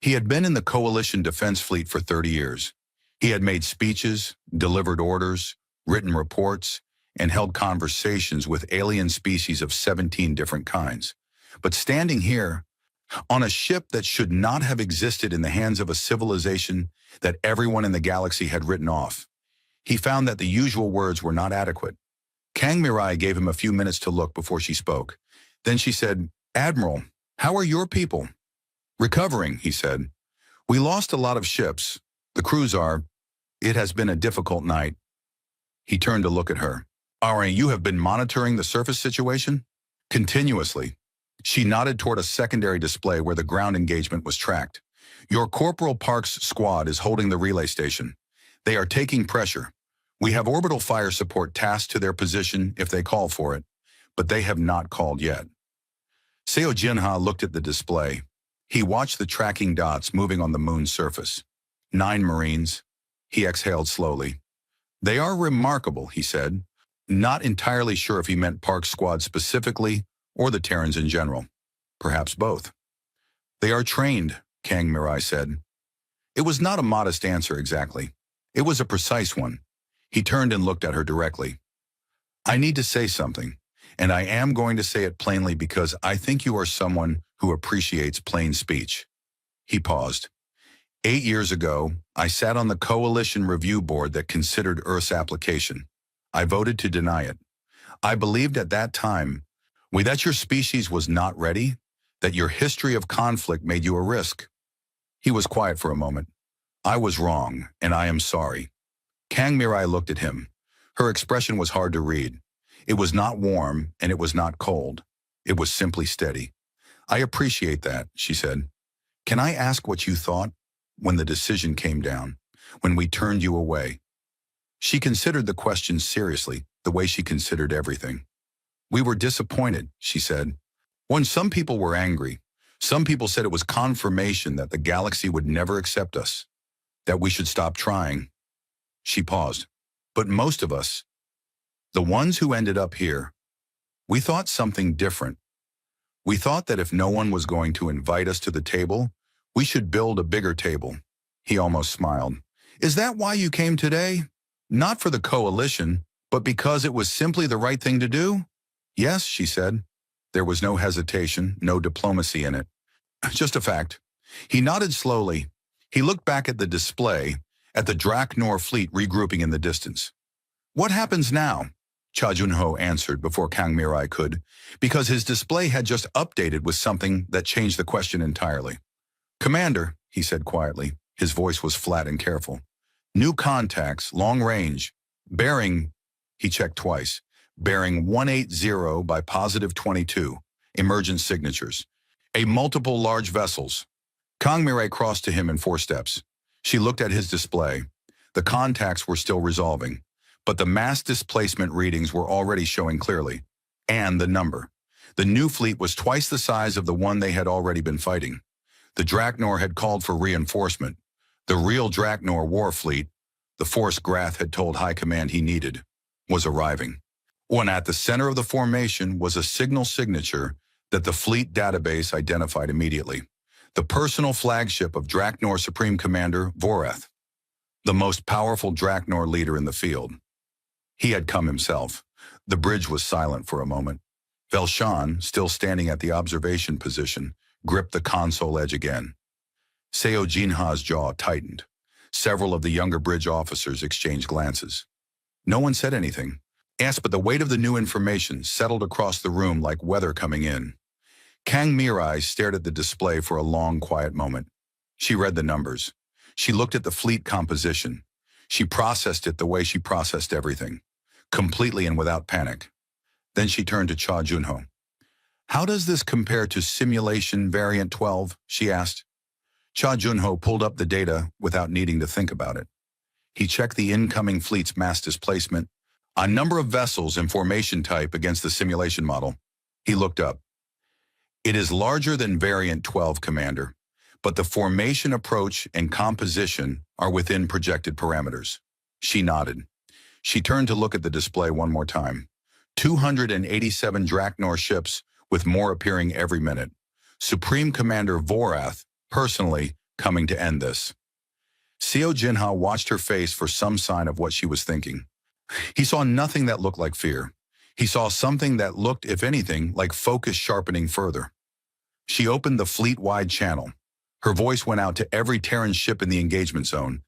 He had been in the Coalition Defense Fleet for 30 years. He had made speeches, delivered orders, written reports, and held conversations with alien species of 17 different kinds. But standing here, on a ship that should not have existed in the hands of a civilization that everyone in the galaxy had written off, he found that the usual words were not adequate. Kang Mirai gave him a few minutes to look before she spoke. Then she said, "Admiral, how are your people?" "Recovering," he said. "We lost a lot of ships. The crews are. It has been a difficult night." He turned to look at her. You have been monitoring the surface situation?" "Continuously." She nodded toward a secondary display where the ground engagement was tracked. "Your Corporal Park's squad is holding the relay station. They are taking pressure. We have orbital fire support tasked to their position if they call for it, but they have not called yet." Seo Jinha looked at the display. He watched the tracking dots moving on the moon's surface. 9 Marines. He exhaled slowly. "They are remarkable," he said. not entirely sure if he meant Park's squad specifically or the Terrans in general. Perhaps both. They are trained, Kang Mirai said. It was not a modest answer exactly. It was a precise one. He turned and looked at her directly. I need to say something, and I am going to say it plainly because I think you are someone who appreciates plain speech. He paused. 8 years ago, I sat on the Coalition Review Board that considered Earth's application. I voted to deny it. I believed at that time that your species was not ready, that your history of conflict made you a risk. He was quiet for a moment. I was wrong, and I am sorry. Kang Mirai looked at him. Her expression was hard to read. It was not warm, and it was not cold. It was simply steady. I appreciate that, she said. Can I ask what you thought when the decision came down, when we turned you away? She considered the question seriously, the way she considered everything. We were disappointed, she said. When some people were angry, some people said it was confirmation that the galaxy would never accept us, that we should stop trying. She paused. But most of us, the ones who ended up here, we thought something different. We thought that if no one was going to invite us to the table, we should build a bigger table. He almost smiled. Is that why you came today? Not for the coalition, but because it was simply the right thing to do? Yes, she said. There was no hesitation, no diplomacy in it. Just a fact. He nodded slowly. He looked back at the display, at the Draknor fleet regrouping in the distance. What happens now? Cha Junho answered before Kang Mirai could, because his display had just updated with something that changed the question entirely. Commander, he said quietly. His voice was flat and careful. New contacts, long range, bearing, he checked twice, bearing 180 by positive 22, emergent signatures. A multiple large vessels. Kang Mirai crossed to him in 4 steps. She looked at his display. The contacts were still resolving, but the mass displacement readings were already showing clearly. And the number. The new fleet was twice the size of the one they had already been fighting. The Draknor had called for reinforcement. The real Draknor war fleet, the force Grath had told High Command he needed, was arriving. When at the center of the formation was a signal signature that the fleet database identified immediately. The personal flagship of Draknor Supreme Commander Vorath, the most powerful Draknor leader in the field. He had come himself. The bridge was silent for a moment. Velshan, still standing at the observation position, gripped the console edge again. Seo Jinha's jaw tightened. Several of the younger bridge officers exchanged glances. No one said anything. Yes, but the weight of the new information settled across the room like weather coming in. Kang Mirai stared at the display for a long, quiet moment. She read the numbers. She looked at the fleet composition. She processed it the way she processed everything, completely and without panic. Then she turned to Cha Junho. How does this compare to Simulation Variant 12? She asked. Cha Junho pulled up the data without needing to think about it. He checked the incoming fleet's mass displacement, a number of vessels and formation type against the simulation model. He looked up. It is larger than Variant 12, Commander, but the formation approach and composition are within projected parameters. She nodded. She turned to look at the display one more time. 287 Draknor ships, with more appearing every minute. Supreme Commander Vorath, personally, coming to end this. Seo Jinha watched her face for some sign of what she was thinking. He saw nothing that looked like fear. He saw something that looked, if anything, like focus sharpening further. She opened the fleet-wide channel. Her voice went out to every Terran ship in the engagement zone,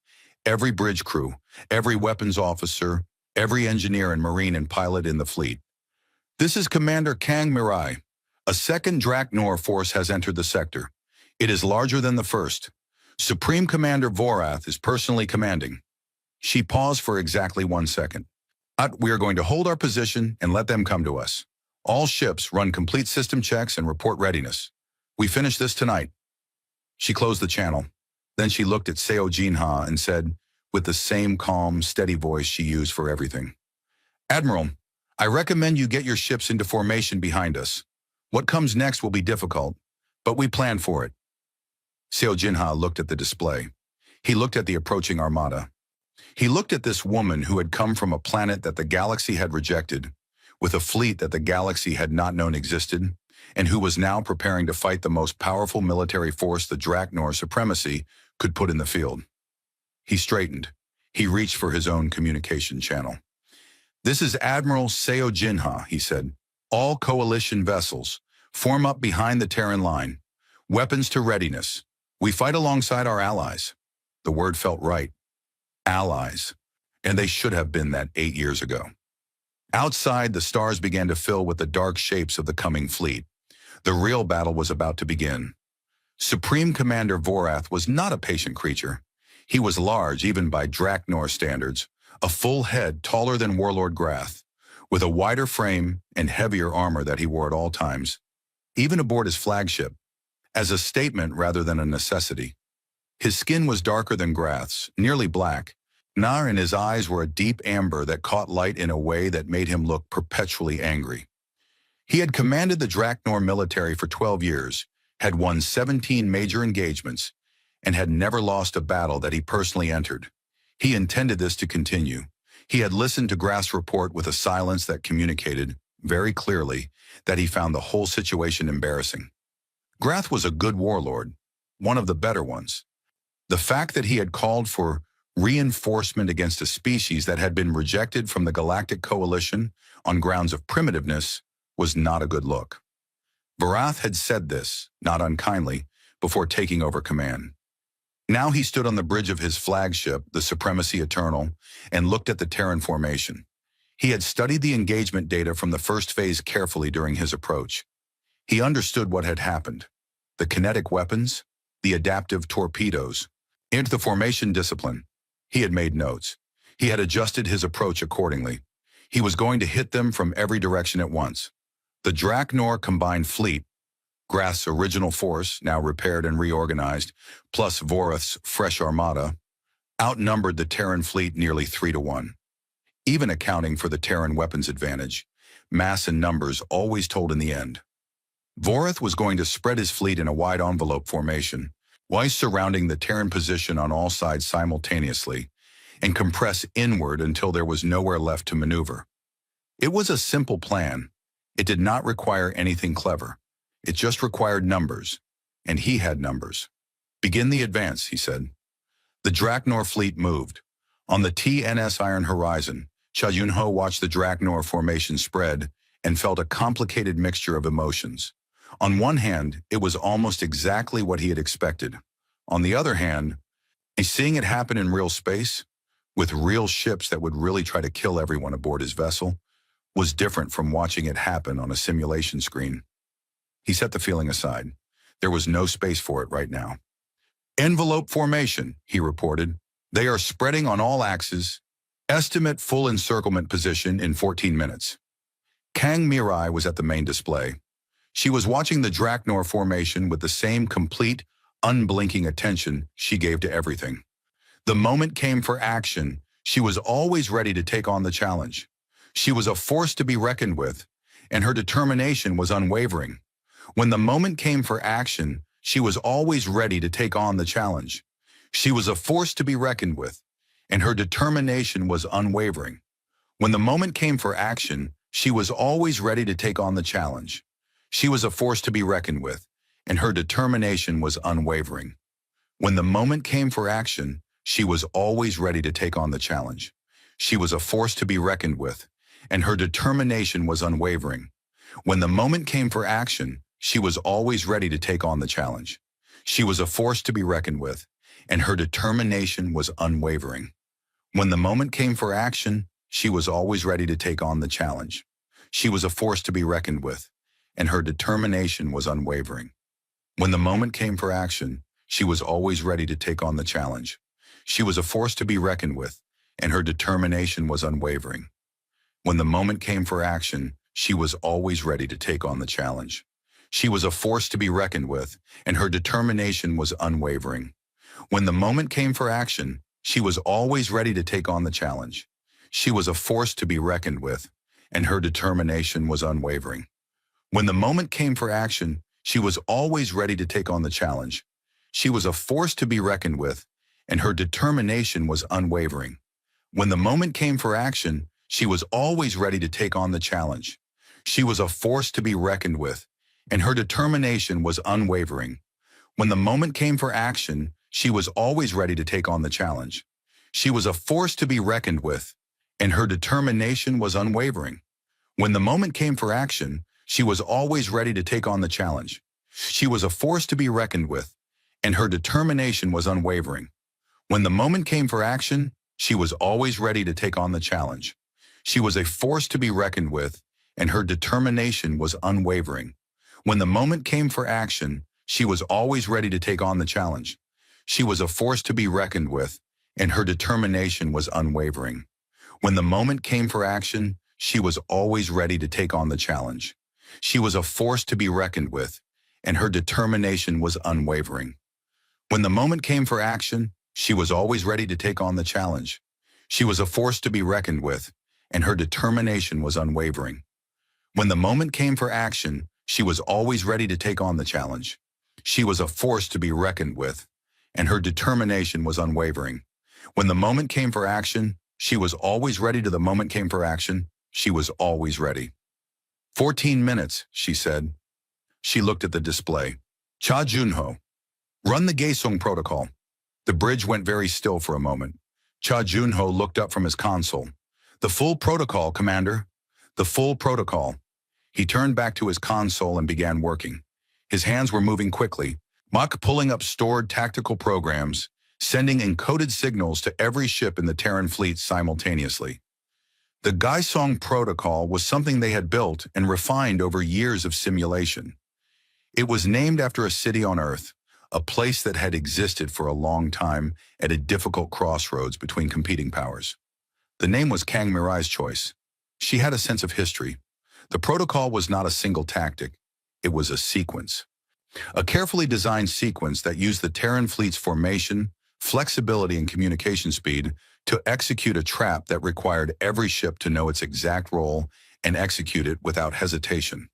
every bridge crew, every weapons officer, every engineer and marine and pilot in the fleet. This is Commander Kang Mirai. A second Draknor force has entered the sector. It is larger than the first. Supreme Commander Vorath is personally commanding. She paused for exactly 1 second. We are going to hold our position and let them come to us. All ships run complete system checks and report readiness. We finish this tonight. She closed the channel. Then she looked at Seo Jinha and said, with the same calm, steady voice she used for everything, Admiral, I recommend you get your ships into formation behind us. What comes next will be difficult, but we plan for it. Seo Jinha looked at the display. He looked at the approaching armada. He looked at this woman who had come from a planet that the galaxy had rejected, with a fleet that the galaxy had not known existed, and who was now preparing to fight the most powerful military force the Draknor supremacy could put in the field. He straightened. He reached for his own communication channel. "This is Admiral Seo Jinha," he said. "All coalition vessels, form up behind the Terran line. Weapons to readiness. We fight alongside our allies." The word felt right. Allies. And they should have been that 8 years ago. Outside, the stars began to fill with the dark shapes of the coming fleet. The real battle was about to begin. Supreme Commander Vorath was not a patient creature. He was large, even by Draknor standards, a full head taller than Warlord Grath, with a wider frame and heavier armor that he wore at all times, even aboard his flagship, as a statement rather than a necessity. His skin was darker than Grath's, nearly black, and his eyes were a deep amber that caught light in a way that made him look perpetually angry. He had commanded the Draknor military for 12 years, had won 17 major engagements, and had never lost a battle that he personally entered. He intended this to continue. He had listened to Grath's report with a silence that communicated, very clearly, that he found the whole situation embarrassing. Grath was a good warlord, one of the better ones. The fact that he had called for reinforcement against a species that had been rejected from the Galactic Coalition on grounds of primitiveness was not a good look. Vorath had said this, not unkindly, before taking over command. Now he stood on the bridge of his flagship, the Supremacy Eternal, and looked at the Terran formation. He had studied the engagement data from the first phase carefully during his approach. He understood what had happened. The kinetic weapons, the adaptive torpedoes, and the formation discipline. He had made notes. He had adjusted his approach accordingly. He was going to hit them from every direction at once. The Draknor combined fleet, Grath's original force, now repaired and reorganized, plus Vorath's fresh armada, outnumbered the Terran fleet nearly 3-1. Even accounting for the Terran weapons advantage, mass and numbers always told in the end. Vorath was going to spread his fleet in a wide envelope formation, while surrounding the Terran position on all sides simultaneously, and compress inward until there was nowhere left to maneuver. It was a simple plan. It did not require anything clever. It just required numbers, and he had numbers. "Begin the advance," he said. The Draknor fleet moved. On the TNS Iron Horizon, Cha Yunho watched the Draknor formation spread and felt a complicated mixture of emotions. On one hand, it was almost exactly what he had expected. On the other hand, seeing it happen in real space, with real ships that would really try to kill everyone aboard his vessel, was different from watching it happen on a simulation screen. He set the feeling aside. There was no space for it right now. "Envelope formation," he reported. "They are spreading on all axes. Estimate full encirclement position in 14 minutes. Kang Mirai was at the main display. She was watching the Draknor formation with the same complete, unblinking attention she gave to everything. The moment came for action. She was always ready to take on the challenge. She was a force to be reckoned with, and her determination was unwavering. When the moment came for action, she was always ready to take on the challenge. She was a force to be reckoned with, and her determination was unwavering. When the moment came for action, she was always ready to take on the challenge. She was a force to be reckoned with, and her determination was unwavering. When the moment came for action, she was always ready to take on the challenge. She was a force to be reckoned with, and her determination was unwavering. When the moment came for action, she was always ready to take on the challenge. She was a force to be reckoned with, and her determination was unwavering. When the moment came for action, she was always ready to take on the challenge. She was a force to be reckoned with, and her determination was unwavering. When the moment came for action, she was always ready to take on the challenge. She was a force to be reckoned with, and her determination was unwavering. When the moment came for action, she was always ready to take on the challenge. She was a force to be reckoned with, and her determination was unwavering. When the moment came for action, she was always ready to take on the challenge. She was a force to be reckoned with, and her determination was unwavering. When the moment came for action, she was always ready to take on the challenge. She was a force to be reckoned with, and her determination was unwavering. When the moment came for action, she was always ready to take on the challenge. She was a force to be reckoned with, and her determination was unwavering. When the moment came for action, she was always ready to take on the challenge. She was a force to be reckoned with, and her determination was unwavering. When the moment came for action, she was always ready to take on the challenge. She was a force to be reckoned with, and her determination was unwavering. When the moment came for action, she was always ready to take on the challenge. She was a force to be reckoned with, and her determination was unwavering. When the moment came for action, she was always ready to take on the challenge. She was a force to be reckoned with, and her determination was unwavering. When the moment came for action, she was always ready to take on the challenge. She was a force to be reckoned with, and her determination was unwavering. When the moment came for action, she was always ready to take on the challenge. She was a force to be reckoned with, and her determination was unwavering. When the moment came for action, she was always ready to take on the challenge. She was a force to be reckoned with, and her determination was unwavering. When the moment came for action, she was always ready to the moment came for action. She was always ready. 14 minutes, she said. She looked at the display. Cha Junho. Run the Gaesung protocol. The bridge went very still for a moment. Cha Junho looked up from his console. The full protocol, Commander. The full protocol. He turned back to his console and began working. His hands were moving quickly, pulling up stored tactical programs, sending encoded signals to every ship in the Terran fleet simultaneously. The Gaesung protocol was something they had built and refined over years of simulation. It was named after a city on Earth, a place that had existed for a long time at a difficult crossroads between competing powers. The name was Kang Mirai's choice. She had a sense of history. The protocol was not a single tactic. It was a sequence. A carefully designed sequence that used the Terran fleet's formation, flexibility, and communication speed to execute a trap that required every ship to know its exact role and execute it without hesitation.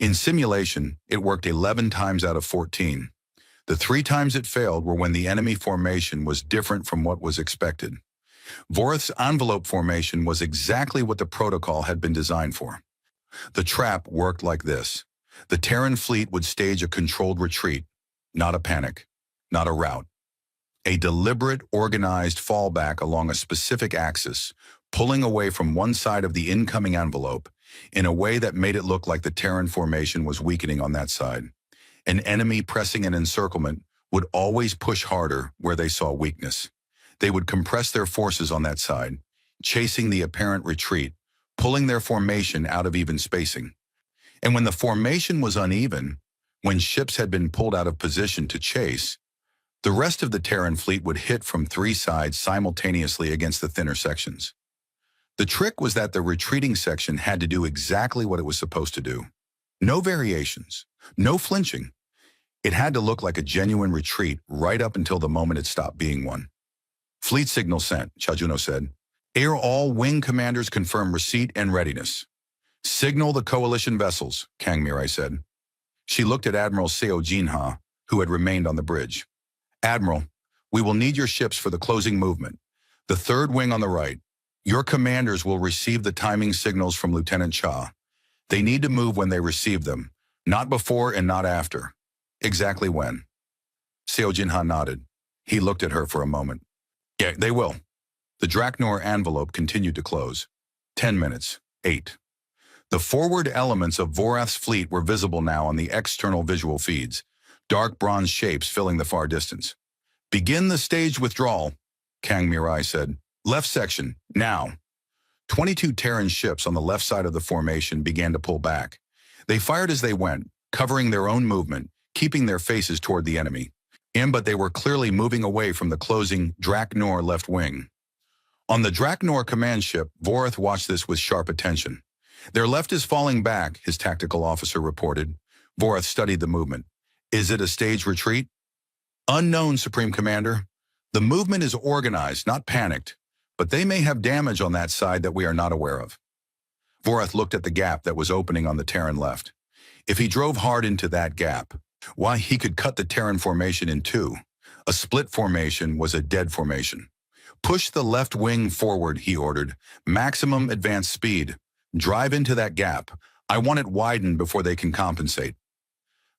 In simulation, it worked 11 times out of 14. The 3 times it failed were when the enemy formation was different from what was expected. Vorith's envelope formation was exactly what the protocol had been designed for. The trap worked like this. The Terran fleet would stage a controlled retreat, not a panic, not a rout. A deliberate, organized fallback along a specific axis, pulling away from one side of the incoming envelope in a way that made it look like the Terran formation was weakening on that side. An enemy pressing an encirclement would always push harder where they saw weakness. They would compress their forces on that side, chasing the apparent retreat, pulling their formation out of even spacing. And when the formation was uneven, when ships had been pulled out of position to chase, the rest of the Terran fleet would hit from 3 sides simultaneously against the thinner sections. The trick was that the retreating section had to do exactly what it was supposed to do. No variations, no flinching. It had to look like a genuine retreat right up until the moment it stopped being one. Fleet signal sent, Cha Junho said. Air all wing commanders confirm receipt and readiness. Signal the coalition vessels, Kang Mirai said. She looked at Admiral Seo Jinha, who had remained on the bridge. Admiral, we will need your ships for the closing movement. The 3rd wing on the right. Your commanders will receive the timing signals from Lieutenant Cha. They need to move when they receive them, not before and not after. Exactly when? Seo Jinha nodded. He looked at her for a moment. Yeah, they will. The Draknor envelope continued to close. 10 minutes. 8. The forward elements of Vorath's fleet were visible now on the external visual feeds, dark bronze shapes filling the far distance. Begin the staged withdrawal, Kang Mirai said. Left section, now. 22 Terran ships on the left side of the formation began to pull back. They fired as they went, covering their own movement, keeping their faces toward the enemy. But they were clearly moving away from the closing Draknor left wing. On the Draknor command ship, Vorath watched this with sharp attention. Their left is falling back, his tactical officer reported. Vorath studied the movement. Is it a staged retreat? Unknown, Supreme Commander. The movement is organized, not panicked, but they may have damage on that side that we are not aware of. Vorath looked at the gap that was opening on the Terran left. If he drove hard into that gap, why, he could cut the Terran formation in 2. A split formation was a dead formation. Push the left wing forward, he ordered. Maximum advance speed. Drive into that gap. I want it widened before they can compensate.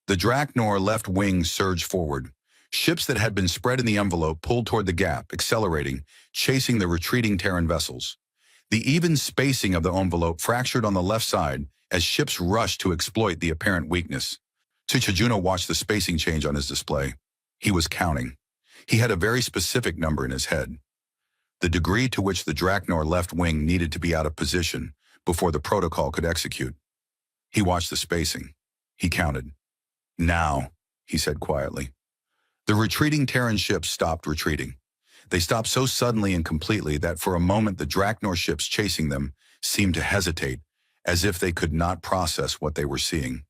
The Draknor left wing surged forward. Ships that had been spread in the envelope pulled toward the gap, accelerating, chasing the retreating Terran vessels. The even spacing of the envelope fractured on the left side as ships rushed to exploit the apparent weakness. Tsuchijuna watched the spacing change on his display. He was counting. He had a very specific number in his head. The degree to which the Draknor left wing needed to be out of position before the protocol could execute. He watched the spacing. He counted. Now, he said quietly. The retreating Terran ships stopped retreating. They stopped so suddenly and completely that for a moment the Draknor ships chasing them seemed to hesitate, as if they could not process what they were seeing.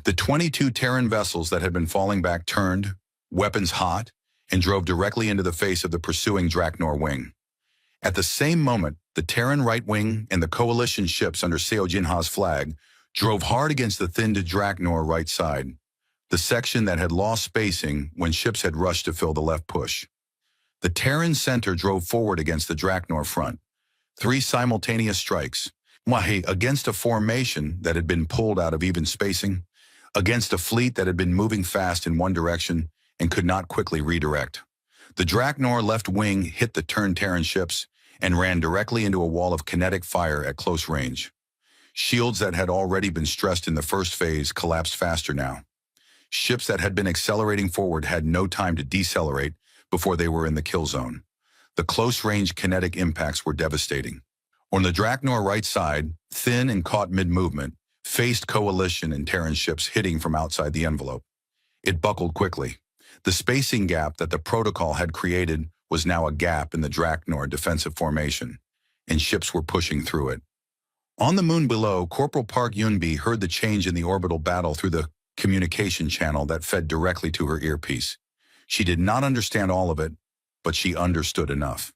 The 22 Terran vessels that had been falling back turned, weapons hot, and drove directly into the face of the pursuing Draknor wing. At the same moment, the Terran right wing and the coalition ships under Seo Jinha's flag drove hard against the thinned Draknor right side, the section that had lost spacing when ships had rushed to fill the left push. The Terran center drove forward against the Draknor front. 3 simultaneous strikes, against a formation that had been pulled out of even spacing, against a fleet that had been moving fast in one direction and could not quickly redirect. The Draknor left wing hit the turned Terran ships and ran directly into a wall of kinetic fire at close range. Shields that had already been stressed in the first phase collapsed faster now. Ships that had been accelerating forward had no time to decelerate before they were in the kill zone. The close-range kinetic impacts were devastating. On the Draknor right side, thin and caught mid-movement, faced coalition and Terran ships hitting from outside the envelope. It buckled quickly. The spacing gap that the protocol had created was now a gap in the Draknor defensive formation, and ships were pushing through it. On the moon below, Corporal Park Yunbi heard the change in the orbital battle through the communication channel that fed directly to her earpiece. She did not understand all of it, but she understood enough.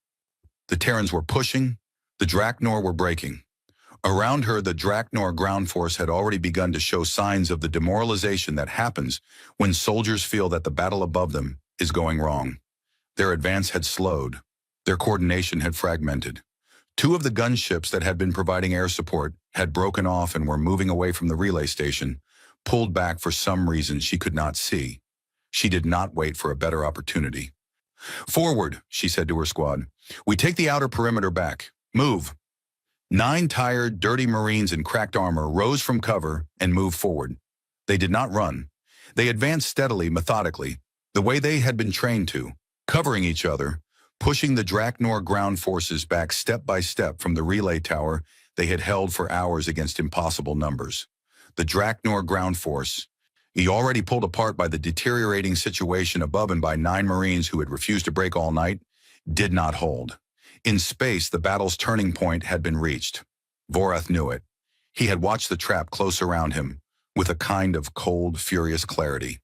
The Terrans were pushing, the Draknor were breaking. Around her, the Draknor ground force had already begun to show signs of the demoralization that happens when soldiers feel that the battle above them is going wrong. Their advance had slowed. Their coordination had fragmented. 2 of the gunships that had been providing air support had broken off and were moving away from the relay station, pulled back for some reason she could not see. She did not wait for a better opportunity. "Forward," she said to her squad. "We take the outer perimeter back. Move." 9 tired, dirty Marines in cracked armor rose from cover and moved forward. They did not run. They advanced steadily, methodically, the way they had been trained to, covering each other, pushing the Draknor ground forces back step by step from the relay tower they had held for hours against impossible numbers. The Draknor ground force, already pulled apart by the deteriorating situation above and by 9 Marines who had refused to break all night, did not hold. In space, the battle's turning point had been reached. Vorath knew it. He had watched the trap close around him with a kind of cold, furious clarity.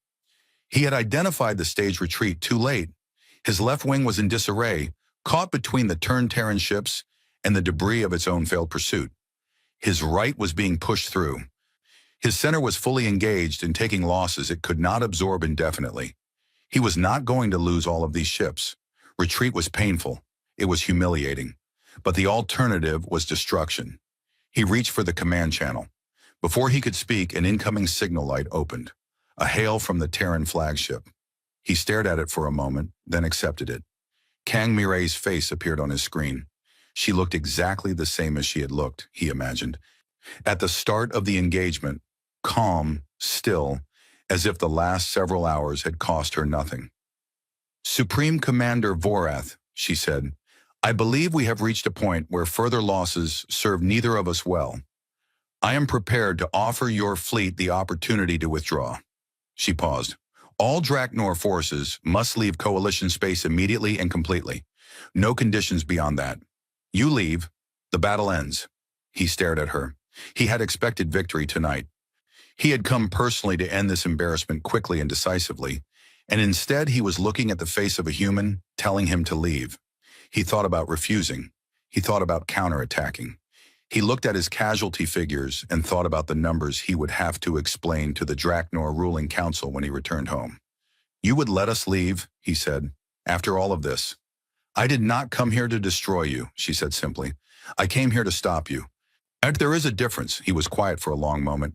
He had identified the staged retreat too late. His left wing was in disarray, caught between the turned Terran ships and the debris of its own failed pursuit. His right was being pushed through. His center was fully engaged in taking losses it could not absorb indefinitely. He was not going to lose all of these ships. Retreat was painful. It was humiliating. But the alternative was destruction. He reached for the command channel. Before he could speak, an incoming signal light opened. A hail from the Terran flagship. He stared at it for a moment, then accepted it. Kang Mirai's face appeared on his screen. She looked exactly the same as she had looked, he imagined. At the start of the engagement, calm, still, as if the last several hours had cost her nothing. "Supreme Commander Vorath," she said, "I believe we have reached a point where further losses serve neither of us well. I am prepared to offer your fleet the opportunity to withdraw." She paused. "All Draknor forces must leave coalition space immediately and completely. No conditions beyond that. You leave, the battle ends." He stared at her. He had expected victory tonight. He had come personally to end this embarrassment quickly and decisively, and instead he was looking at the face of a human, telling him to leave. He thought about refusing. He thought about counterattacking. He looked at his casualty figures and thought about the numbers he would have to explain to the Draknor ruling council when he returned home. "You would let us leave," he said, "after all of this?" I did not come here to destroy you, she said simply. I came here to stop you. And there is a difference. He was quiet for a long moment.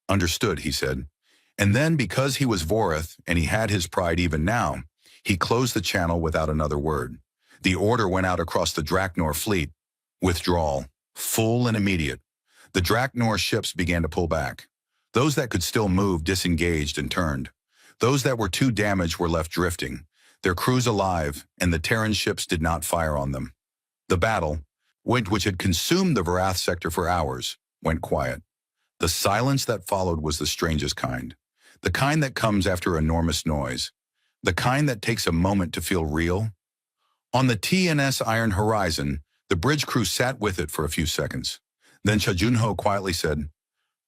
Understood, he said. And then, because he was Vorith and he had his pride even now, he closed the channel without another word. The order went out across the Draknor fleet. Withdrawal. Full and immediate. The Draknor ships began to pull back. Those that could still move disengaged and turned. Those that were too damaged were left drifting, their crews alive, and the Terran ships did not fire on them. The battle, which had consumed the Varath sector for hours, went quiet. The silence that followed was the strangest kind. The kind that comes after enormous noise. The kind that takes a moment to feel real. On the TNS Iron Horizon, the bridge crew sat with it for a few seconds. Then Cha Junho quietly said,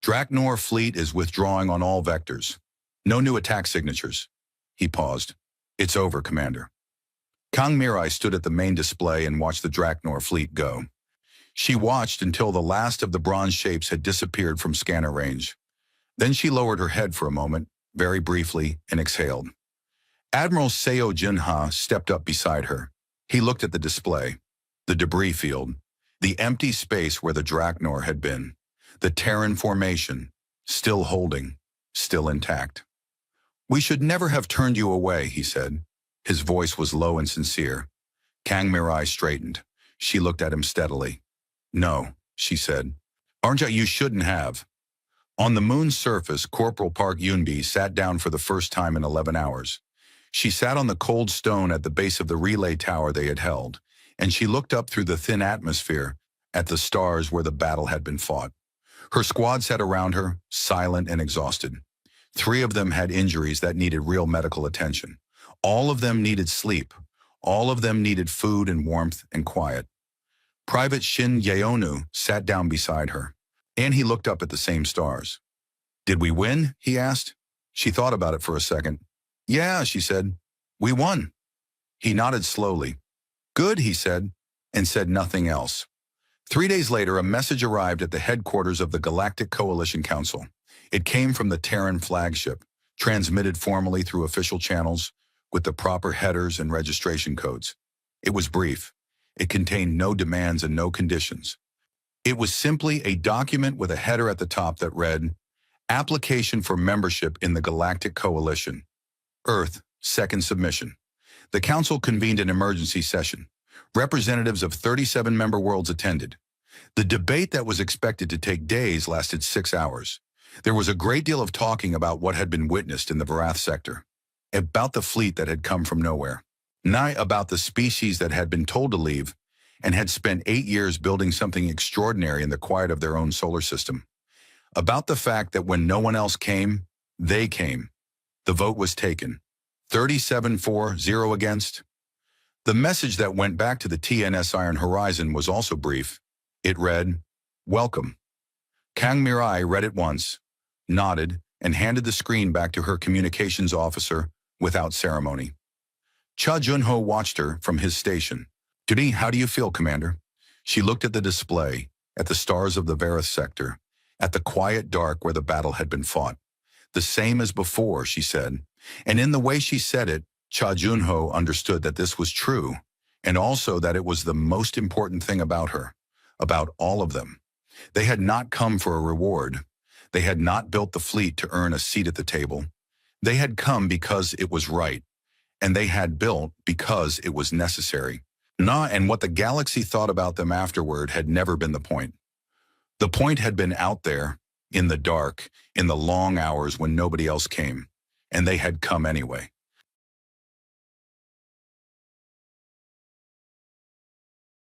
Draknor fleet is withdrawing on all vectors. No new attack signatures. He paused. It's over, Commander. Kang Mirai stood at the main display and watched the Draknor fleet go. She watched until the last of the bronze shapes had disappeared from scanner range. Then she lowered her head for a moment, very briefly, and exhaled. Admiral Seo Jinha stepped up beside her. He looked at the display, the debris field, the empty space where the Draknor had been, the Terran formation, still holding, still intact. We should never have turned you away, he said. His voice was low and sincere. Kang Mirai straightened. She looked at him steadily. No, she said. Aren't you shouldn't have. On the moon's surface, Corporal Park Yunbi sat down for the first time in 11 hours. She sat on the cold stone at the base of the relay tower they had held, and she looked up through the thin atmosphere at the stars where the battle had been fought. Her squad sat around her, silent and exhausted. 3 of them had injuries that needed real medical attention. All of them needed sleep. All of them needed food and warmth and quiet. Private Shin Yeonu sat down beside her, and he looked up at the same stars. Did we win? He asked. She thought about it for a second. Yeah, she said. We won. He nodded slowly. Good, he said, and said nothing else. 3 days later, a message arrived at the headquarters of the Galactic Coalition Council. It came from the Terran flagship, transmitted formally through official channels, with the proper headers and registration codes. It was brief. It contained no demands and no conditions. It was simply a document with a header at the top that read, Application for membership in the Galactic Coalition. Earth, second submission. The Council convened an emergency session. Representatives of 37 member worlds attended. The debate that was expected to take days lasted 6 hours. There was a great deal of talking about what had been witnessed in the Varath sector, about the fleet that had come from nowhere, nigh about the species that had been told to leave and had spent 8 years building something extraordinary in the quiet of their own solar system, about the fact that when no one else came, they came. The vote was taken. 37-4-0 against. The message that went back to the TNS Iron Horizon was also brief. It read, Welcome. Kang Mirai read it once, nodded, and handed the screen back to her communications officer without ceremony. Cha Junho watched her from his station. Today, how do you feel, Commander? She looked at the display, at the stars of the Varith sector, at the quiet dark where the battle had been fought. The same as before, she said, and in the way she said it, Cha Junho understood that this was true, and also that it was the most important thing about her, about all of them. They had not come for a reward. They had not built the fleet to earn a seat at the table. They had come because it was right, and they had built because it was necessary. And what the galaxy thought about them afterward had never been the point. The point had been out there, in the dark, in the long hours when nobody else came, and they had come anyway.